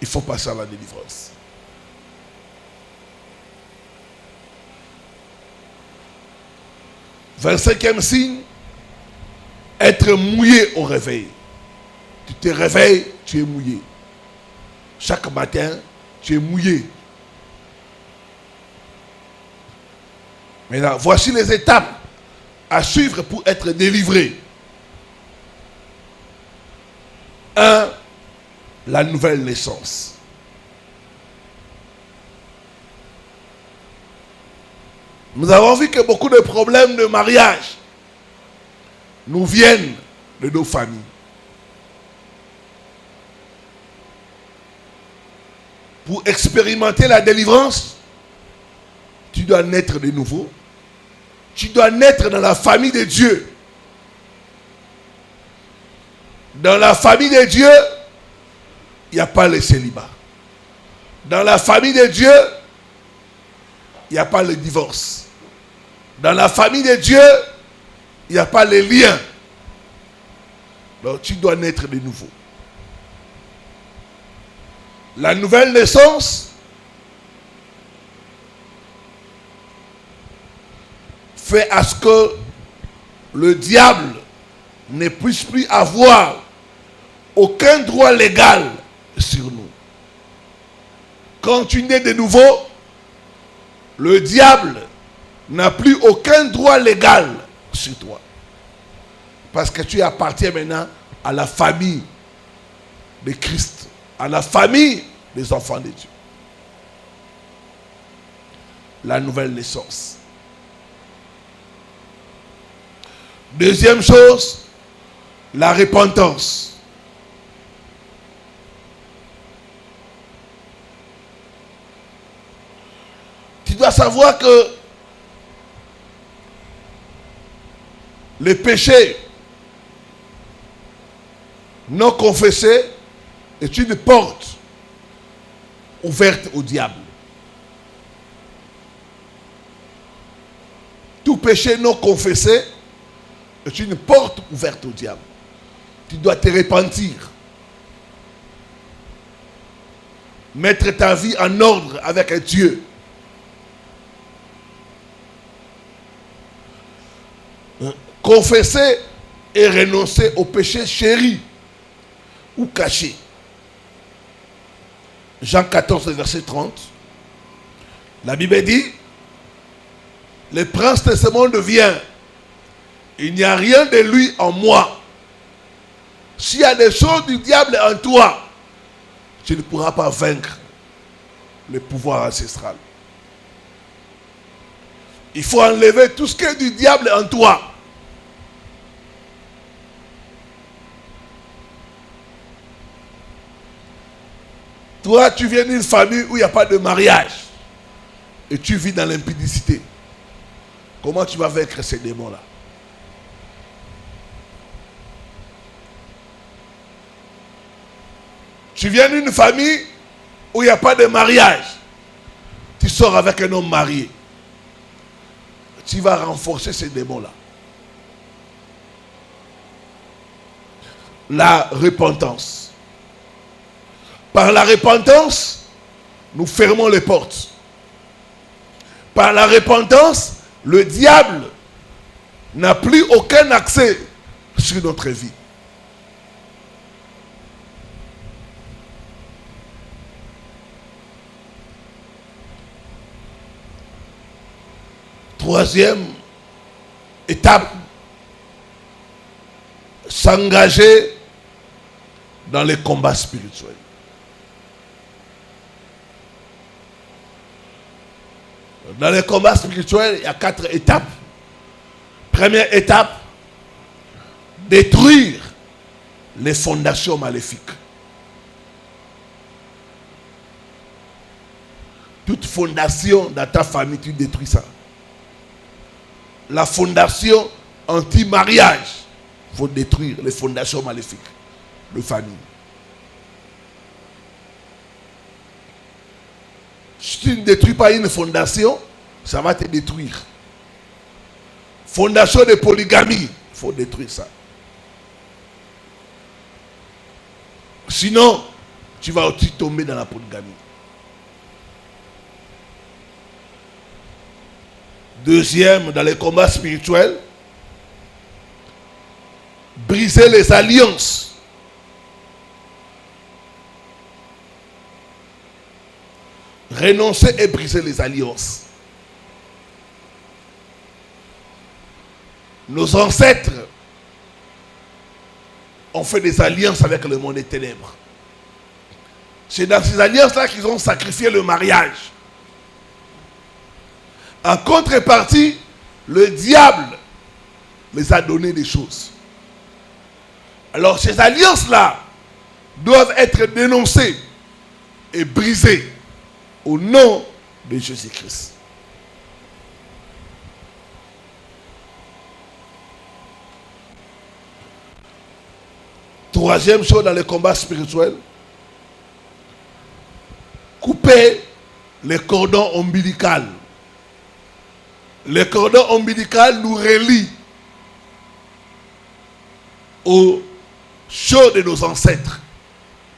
Il faut passer à la délivrance. « 25e signe, être mouillé au réveil. » Tu te réveilles, tu es mouillé. Chaque matin, tu es mouillé. Maintenant, voici les étapes à suivre pour être délivré. 1. La nouvelle naissance. Nous avons vu que beaucoup de problèmes de mariage nous viennent de nos familles. Pour expérimenter la délivrance, tu dois naître de nouveau. Tu dois naître dans la famille de Dieu. Dans la famille de Dieu, il n'y a pas le célibat. Dans la famille de Dieu, il n'y a pas le divorce. Dans la famille de Dieu, il n'y a pas les liens. Donc tu dois naître de nouveau. La nouvelle naissance fait à ce que le diable ne puisse plus avoir aucun droit légal sur nous. Quand tu nais de nouveau, le diable n'a plus aucun droit légal sur toi. Parce que tu appartiens maintenant à la famille de Christ, à la famille des enfants de Dieu. La nouvelle naissance. Deuxième chose, la repentance. Tu dois savoir que les péchés non confessés est une porte ouverte au diable. Tout péché non confessé est une porte ouverte au diable. Tu dois te repentir. Mettre ta vie en ordre avec Dieu. Confesser et renoncer au péché chéri ou caché. Jean 14, verset 30. La Bible dit, le prince de ce monde vient. Il n'y a rien de lui en moi. S'il y a des choses du diable en toi, tu ne pourras pas vaincre le pouvoir ancestral. Il faut enlever tout ce qui est du diable en toi. Toi, tu viens d'une famille où il n'y a pas de mariage. Et tu vis dans l'impudicité. Comment tu vas vaincre ces démons-là? Tu viens d'une famille où il n'y a pas de mariage. Tu sors avec un homme marié. Tu vas renforcer ces démons-là. La repentance. Par la repentance, nous fermons les portes. Par la repentance, le diable n'a plus aucun accès sur notre vie. Troisième étape, s'engager dans les combats spirituels. Dans les combats spirituels, il y a 4 étapes. Première étape, détruire les fondations maléfiques. Toute fondation dans ta famille, tu détruis ça. La fondation anti-mariage, il faut détruire les fondations maléfiques de famille. Si tu ne détruis pas une fondation, ça va te détruire. Fondation de polygamie, il faut détruire ça. Sinon, tu vas aussi tomber dans la polygamie. Deuxième, dans les combats spirituels, briser les alliances. Renoncer et briser les alliances. Nos ancêtres ont fait des alliances avec le monde des ténèbres. C'est dans ces alliances-là qu'ils ont sacrifié le mariage. En contrepartie, le diable les a donné des choses. Alors ces alliances-là doivent être dénoncées et brisées au nom de Jésus-Christ. Troisième chose dans les combats spirituels, couper les cordons ombilicaux. Les cordons ombilicaux nous relient aux choses de nos ancêtres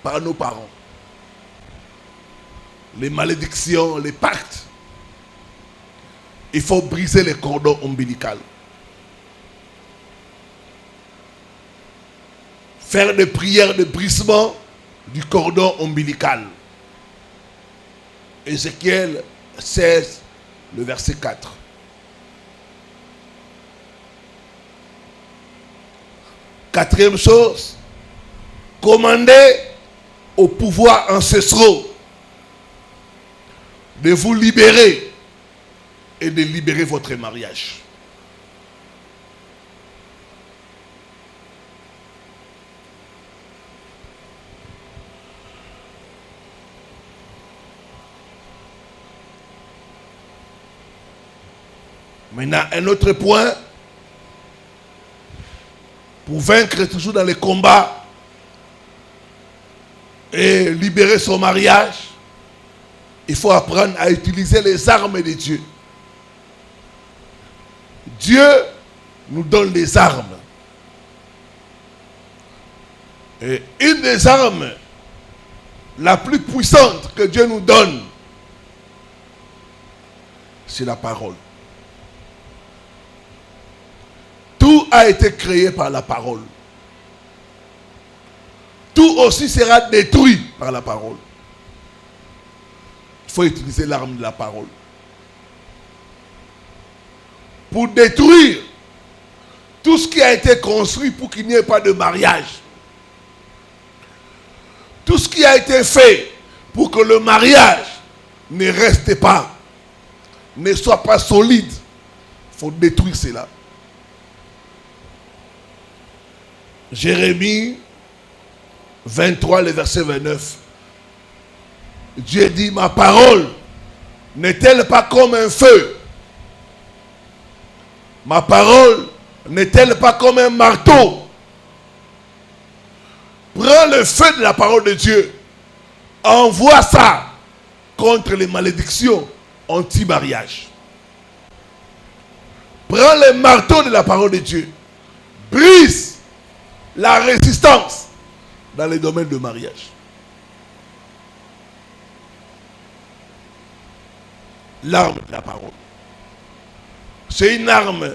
par nos parents. Les malédictions, les pactes. Il faut briser les cordons ombilicaux. Faire des prières de brisement du cordon ombilical. Ézéchiel 16, le verset 4. Quatrième chose, commandez aux pouvoirs ancestraux de vous libérer et de libérer votre mariage. Maintenant, un autre point, pour vaincre toujours dans les combats et libérer son mariage, il faut apprendre à utiliser les armes de Dieu. Dieu nous donne des armes. Et une des armes la plus puissante que Dieu nous donne, c'est la parole. Tout a été créé par la parole. Tout aussi sera détruit par la parole. Il faut utiliser l'arme de la parole. Pour détruire tout ce qui a été construit pour qu'il n'y ait pas de mariage. Tout ce qui a été fait pour que le mariage ne reste pas, ne soit pas solide. Il faut détruire cela. Jérémie 23, le verset 29. Dieu dit, ma parole n'est-elle pas comme un feu? Ma parole n'est-elle pas comme un marteau? Prends le feu de la parole de Dieu. Envoie ça contre les malédictions anti-mariage. Prends le marteau de la parole de Dieu. Brise la résistance dans les domaines de mariage. L'arme de la parole. C'est une arme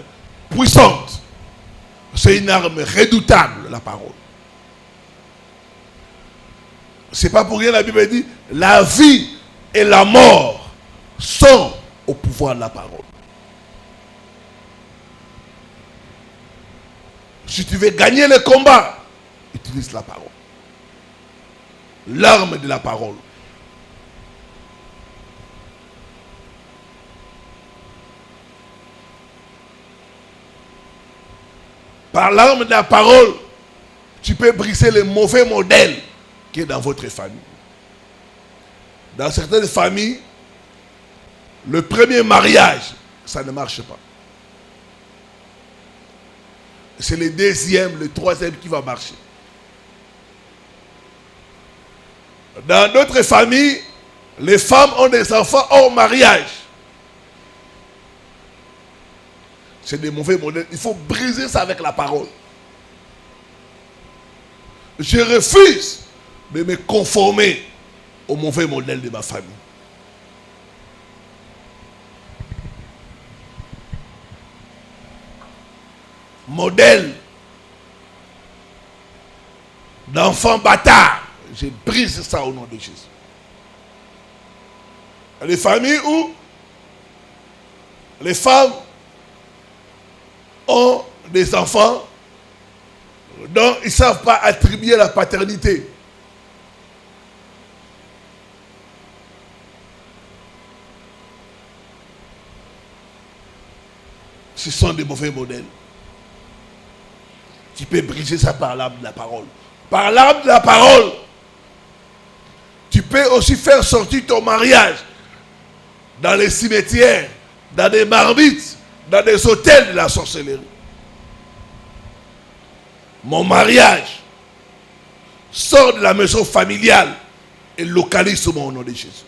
puissante. C'est une arme redoutable, la parole. C'est pas pour rien la Bible dit, la vie et la mort sont au pouvoir de la parole. Si tu veux gagner le combat, utilise la parole. L'arme de la parole. Par l'arme de la parole, tu peux briser le mauvais modèle qui est dans votre famille. Dans certaines familles, le premier mariage, ça ne marche pas. C'est le deuxième, le troisième qui va marcher. Dans d'autres familles, les femmes ont des enfants hors mariage. C'est des mauvais modèles. Il faut briser ça avec la parole. Je refuse de me conformer au mauvais modèle de ma famille. Modèle d'enfant bâtard. Je brise ça au nom de Jésus. Il y a des familles où les femmes ont des enfants dont ils ne savent pas attribuer la paternité. Ce sont des mauvais modèles. Tu peux briser ça par l'arme de la parole. Par l'arme de la parole, tu peux aussi faire sortir ton mariage dans les cimetières, dans des marmites, dans des hôtels de la sorcellerie. Mon mariage sort de la maison familiale et localise mon nom de Jésus.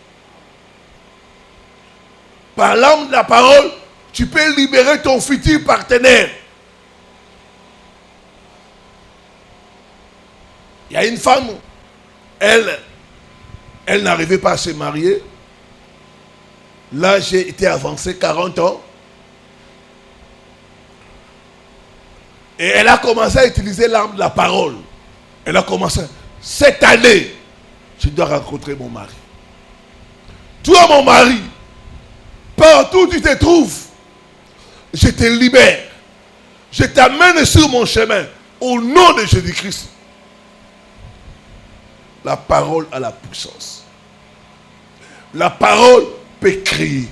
Par l'arme de la parole, tu peux libérer ton futur partenaire. Il y a une femme, elle n'arrivait pas à se marier. L'âge était avancé, 40 ans. Et elle a commencé à utiliser l'arme de la parole. Elle a commencé, cette année, je dois rencontrer mon mari. Toi, mon mari, partout où tu te trouves, je te libère. Je t'amène sur mon chemin au nom de Jésus-Christ. La parole a la puissance. La parole peut créer.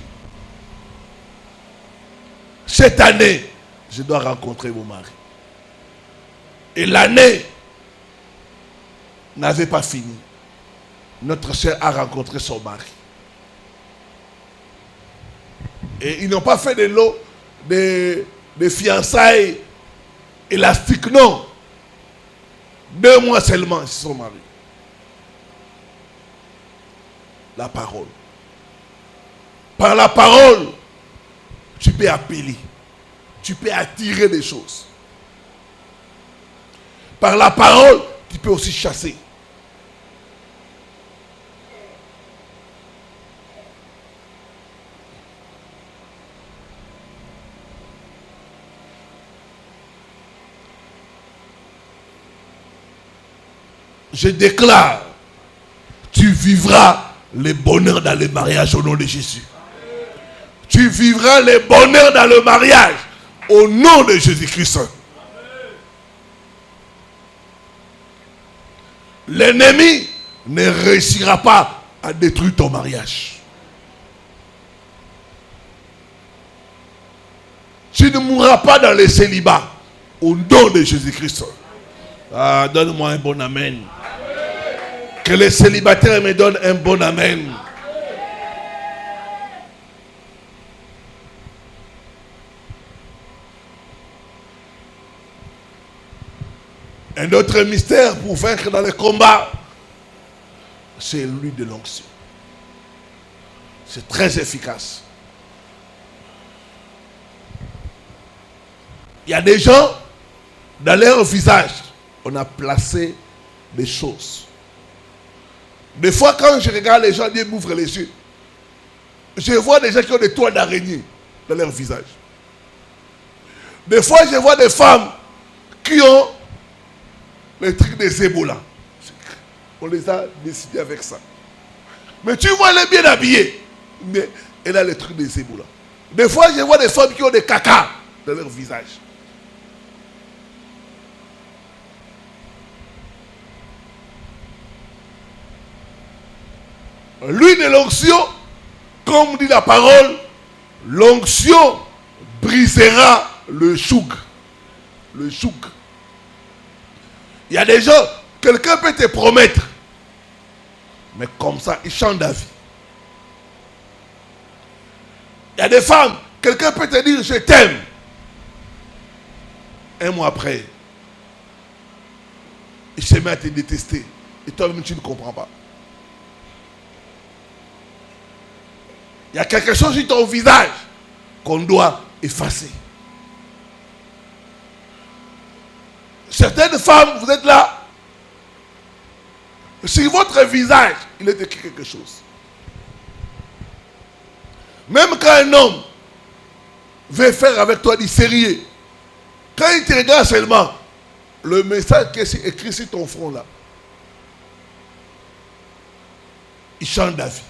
Cette année, je dois rencontrer mon mari. Et l'année n'avait pas fini. Notre sœur a rencontré son mari. Et ils n'ont pas fait de fiançailles élastiques, non. 2 mois seulement, ils se sont mariés. La parole. Par la parole, tu peux appeler. Tu peux attirer des choses. Par la parole, tu peux aussi chasser. Je déclare, tu vivras le bonheur dans le mariage au nom de Jésus. Tu vivras le bonheur dans le mariage au nom de Jésus-Christ. L'ennemi ne réussira pas à détruire ton mariage. Tu ne mourras pas dans le célibat au nom de Jésus-Christ. Ah, donne-moi un bon amen. Que les célibataires me donnent un bon amen. Un autre mystère pour vaincre dans le combat, c'est l'huile de l'onction. C'est très efficace. Il y a des gens, dans leur visage, on a placé des choses. Des fois, quand je regarde les gens, Dieu m'ouvre les yeux. Je vois des gens qui ont des toiles d'araignée dans leur visage. Des fois, je vois des femmes qui ont les trucs des Ebola. On les a décidés avec ça. Mais tu vois, elle est bien habillée. Mais elle a les trucs des Ebola. Des fois, je vois des femmes qui ont des caca dans leur visage. L'huile de l'onction, comme dit la parole, l'onction brisera le chouk. Le chouk. Il y a des gens, quelqu'un peut te promettre, mais comme ça, il change d'avis. Il y a des femmes, quelqu'un peut te dire, je t'aime. Un mois après, il se met à te détester. Et toi-même, tu ne comprends pas. Il y a quelque chose sur ton visage qu'on doit effacer. Certaines femmes, vous êtes là. Sur votre visage, il est écrit quelque chose. Même quand un homme veut faire avec toi du sérieux, quand il te regarde seulement, le message qui est écrit sur ton front là, il change d'avis.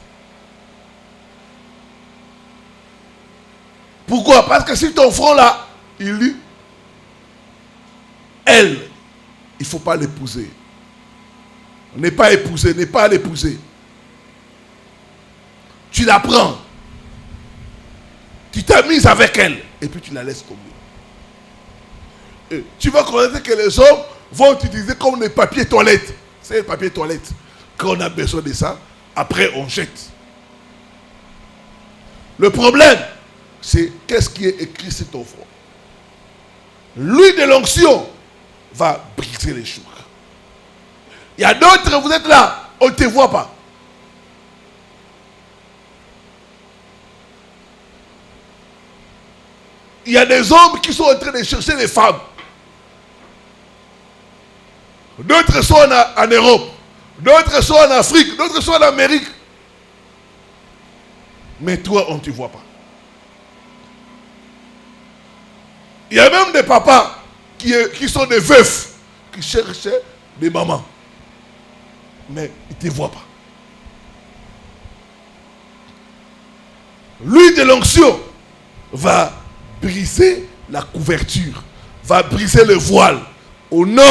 Pourquoi? Parce que sur ton front là, il dit, elle, il ne faut pas l'épouser. N'est pas épouser, n'est pas l'épouser. Tu la prends. Tu t'es mise avec elle et puis tu la laisses tomber. Et tu vas connaître que les hommes vont utiliser comme des papiers toilettes. C'est les papiers toilettes. Quand on a besoin de ça, après on jette. Le problème, c'est qu'est-ce qui est écrit sur ton front. L'huile de l'onction va briser les choux. Il y a d'autres, vous êtes là, on ne te voit pas. Il y a des hommes qui sont en train de chercher des femmes. D'autres sont en Europe. D'autres sont en Afrique. D'autres sont en Amérique. Mais toi, on ne te voit pas. Il y a même des papas qui sont des veufs, qui cherchent des mamans. Mais ils ne te voient pas. L'huile de l'onction va briser la couverture, va briser le voile. Au nom,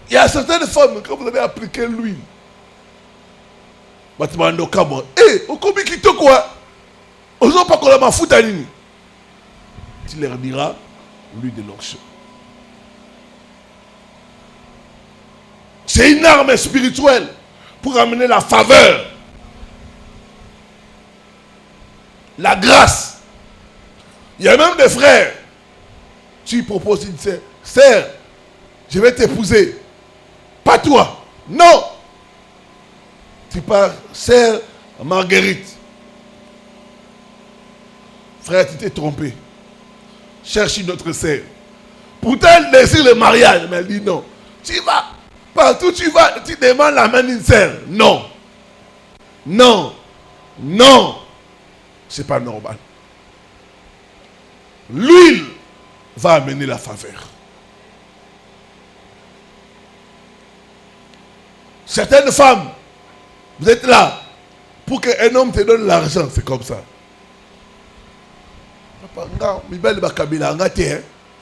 il y a certaines femmes, quand vous avez appliqué l'huile, tu leur diras l'huile de l'onction. C'est une arme spirituelle pour amener la faveur, la grâce. Il y a même des frères. Tu proposes une sœur, sœur, je vais t'épouser. Pas toi. Non. Tu pars, sœur Marguerite. Frère, tu t'es trompé. Cherche une autre sœur. Pourtant, elle désire le mariage, mais elle dit non. Tu vas, partout tu vas, tu demandes la main d'une sœur. Non. Non. Non. C'est pas normal. L'huile va amener la faveur. Certaines femmes, vous êtes là pour qu'un homme te donne l'argent, c'est comme ça.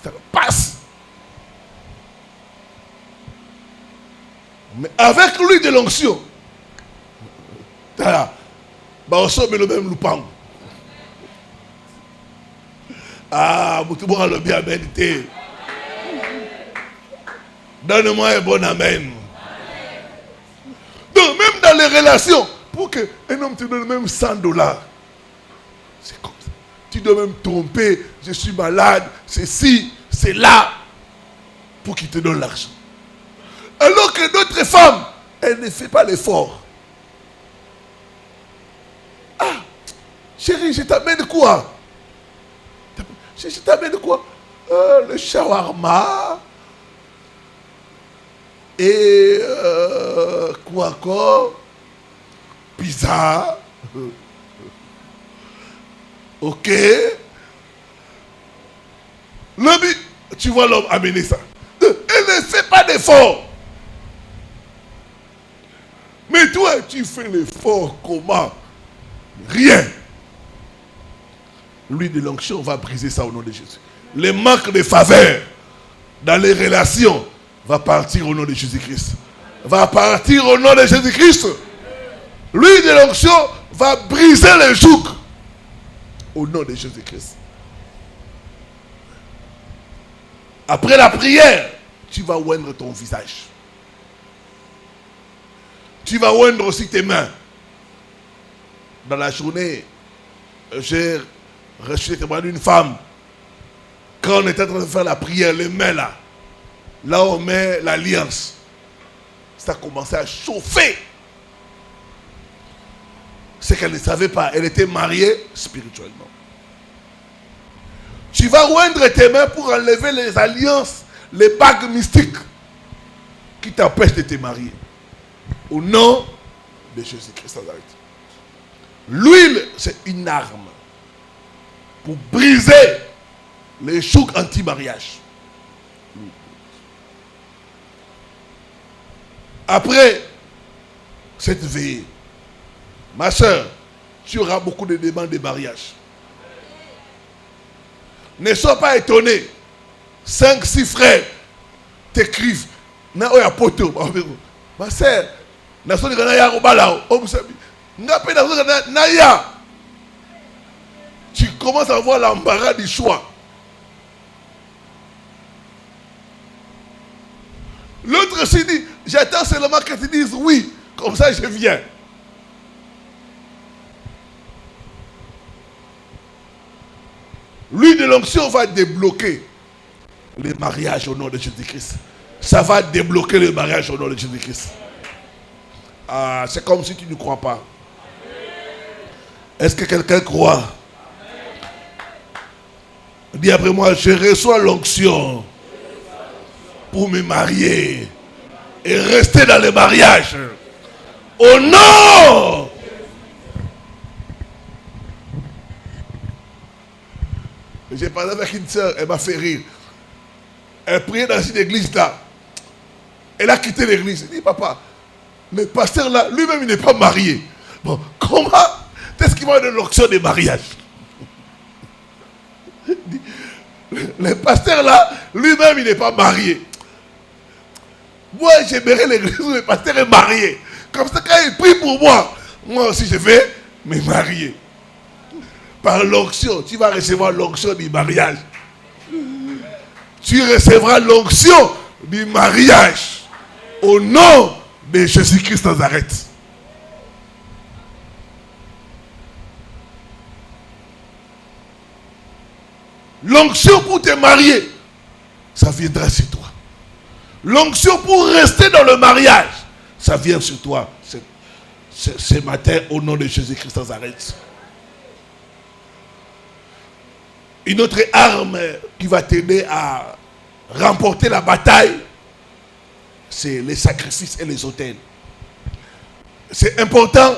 Ça passe. Mais avec l'huile de l'onction, on sort le même loupang. Ah, vous le bien méditer. Donne-moi un bon amen. Donc, même dans les relations, pour qu'un homme te donne même $100, c'est comme ça. Tu dois même tromper, je suis malade, c'est ci, c'est là, pour qu'il te donne l'argent. Alors que d'autres femmes, elles ne font pas l'effort. Ah, chérie, je t'amène quoi? Je t'amène quoi? Le shawarma. Et quoi encore? Pizza. Ok. L'homme, tu vois l'homme amener ça. Elle ne fait pas d'effort. Mais toi, tu fais l'effort comment? Rien. L'huile de l'onction va briser ça au nom de Jésus. Les manques de faveur dans les relations va partir au nom de Jésus-Christ. va partir au nom de Jésus-Christ. L'huile de l'onction va briser les jougs au nom de Jésus-Christ. Après la prière, tu vas oindre ton visage. Tu vas oindre aussi tes mains. Dans la journée, j'ai reçu le témoignage d'une femme. Quand on était en train de faire la prière, les mains là, là on met l'alliance, ça a commencé à chauffer. C'est qu'elle ne savait pas, elle était mariée spirituellement. Tu vas oindre tes mains pour enlever les alliances, les bagues mystiques qui t'empêchent de te marier. Au nom de Jésus-Christ. L'huile, c'est une arme pour briser les chocs anti-mariage. Après cette veillée, ma soeur, tu auras beaucoup de demandes de mariage. Ne sois pas étonné. 5-6 frères t'écrivent. Ma soeur, tu commences à voir l'embarras du choix. L'autre s'est dit, j'attends seulement que tu dises oui, comme ça je viens. L'huile de l'onction va débloquer le mariage au nom de Jésus-Christ. Ça va débloquer le mariage au nom de Jésus-Christ. Ah, c'est comme si tu ne crois pas. Est-ce que quelqu'un croit? Dis après moi, je reçois l'onction pour me marier et rester dans le mariage. Au nom. J'ai parlé avec une soeur, elle m'a fait rire. Elle priait dans une église là. Elle a quitté l'église. Elle dit, papa, le pasteur là, lui-même il n'est pas marié. Bon, comment est-ce qu'il va donner l'onction des mariages? Le pasteur là, lui-même il n'est pas marié. Moi j'aimerais l'église où le pasteur est marié. Comme ça quand il prie pour moi, moi aussi je vais me marier. Par l'onction, tu vas recevoir l'onction du mariage. Tu recevras l'onction du mariage. Au nom de Jésus-Christ Nazareth. L'onction pour te marier, ça viendra sur toi. L'onction pour rester dans le mariage, ça vient sur toi ce matin au nom de Jésus-Christ Nazareth. Une autre arme qui va t'aider à remporter la bataille, c'est les sacrifices et les autels. C'est important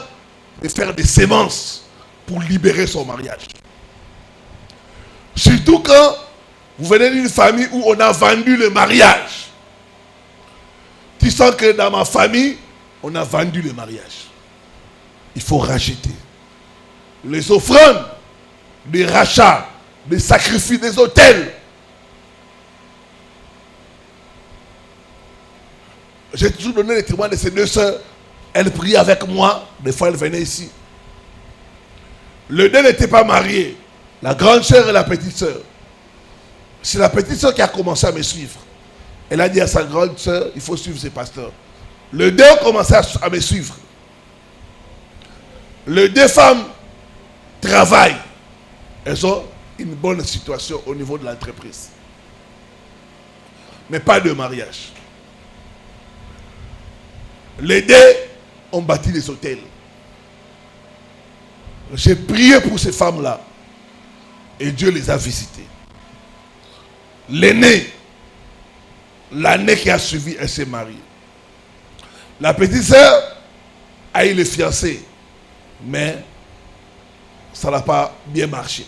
de faire des sémences pour libérer son mariage. Surtout quand vous venez d'une famille où on a vendu le mariage. Tu sens que dans ma famille, on a vendu le mariage. Il faut racheter. Les offrandes, des rachats, des sacrifices, des autels. J'ai toujours donné les témoins de ces deux sœurs. Elles priaient avec moi. Des fois, elles venaient ici. Les deux n'étaient pas mariés. La grande sœur et la petite sœur. C'est la petite sœur qui a commencé à me suivre. Elle a dit à sa grande sœur, il faut suivre ses pasteurs. Les deux ont commencé à me suivre. Les deux femmes travaillent. Elles ont une bonne situation au niveau de l'entreprise. Mais pas de mariage. Les deux ont bâti des hôtels. J'ai prié pour ces femmes-là. Et Dieu les a visitées. L'aînée, l'année qui a suivi, elle s'est mariée. La petite sœur a eu le fiancé. Mais ça n'a pas bien marché.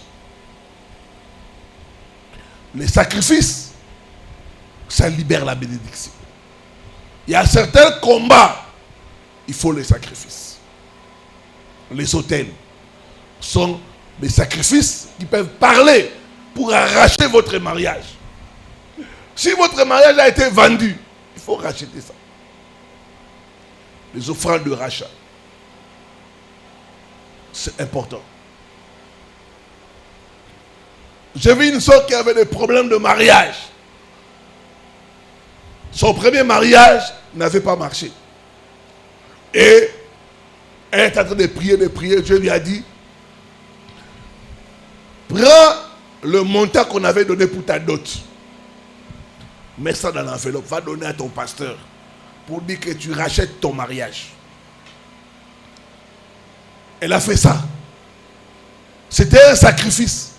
Les sacrifices, ça libère la bénédiction. Il y a certains combats, il faut les sacrifices. Les autels sont des sacrifices qui peuvent parler pour arracher votre mariage. Si votre mariage a été vendu, il faut racheter ça. les offrandes de rachat. C'est important. J'ai vu une soeur qui avait des problèmes de mariage. Son premier mariage n'avait pas marché. Et elle est en train de prier. Dieu lui a dit, prends le montant qu'on avait donné pour ta dot. Mets ça dans l'enveloppe. Va donner à ton pasteur pour dire que tu rachètes ton mariage. Elle a fait ça. C'était un sacrifice.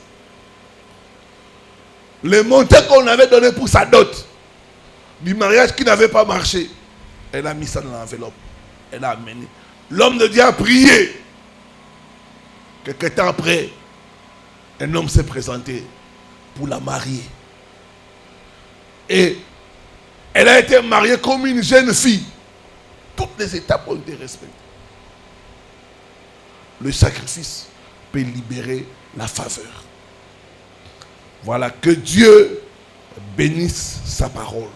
Le montant qu'on avait donné pour sa dot, du mariage qui n'avait pas marché, elle a mis ça dans l'enveloppe. Elle a amené. L'homme de Dieu a prié. Quelque temps après, un homme s'est présenté pour la marier. Et elle a été mariée comme une jeune fille. Toutes les étapes ont été respectées. Le sacrifice peut libérer la faveur. Voilà, que Dieu bénisse sa parole.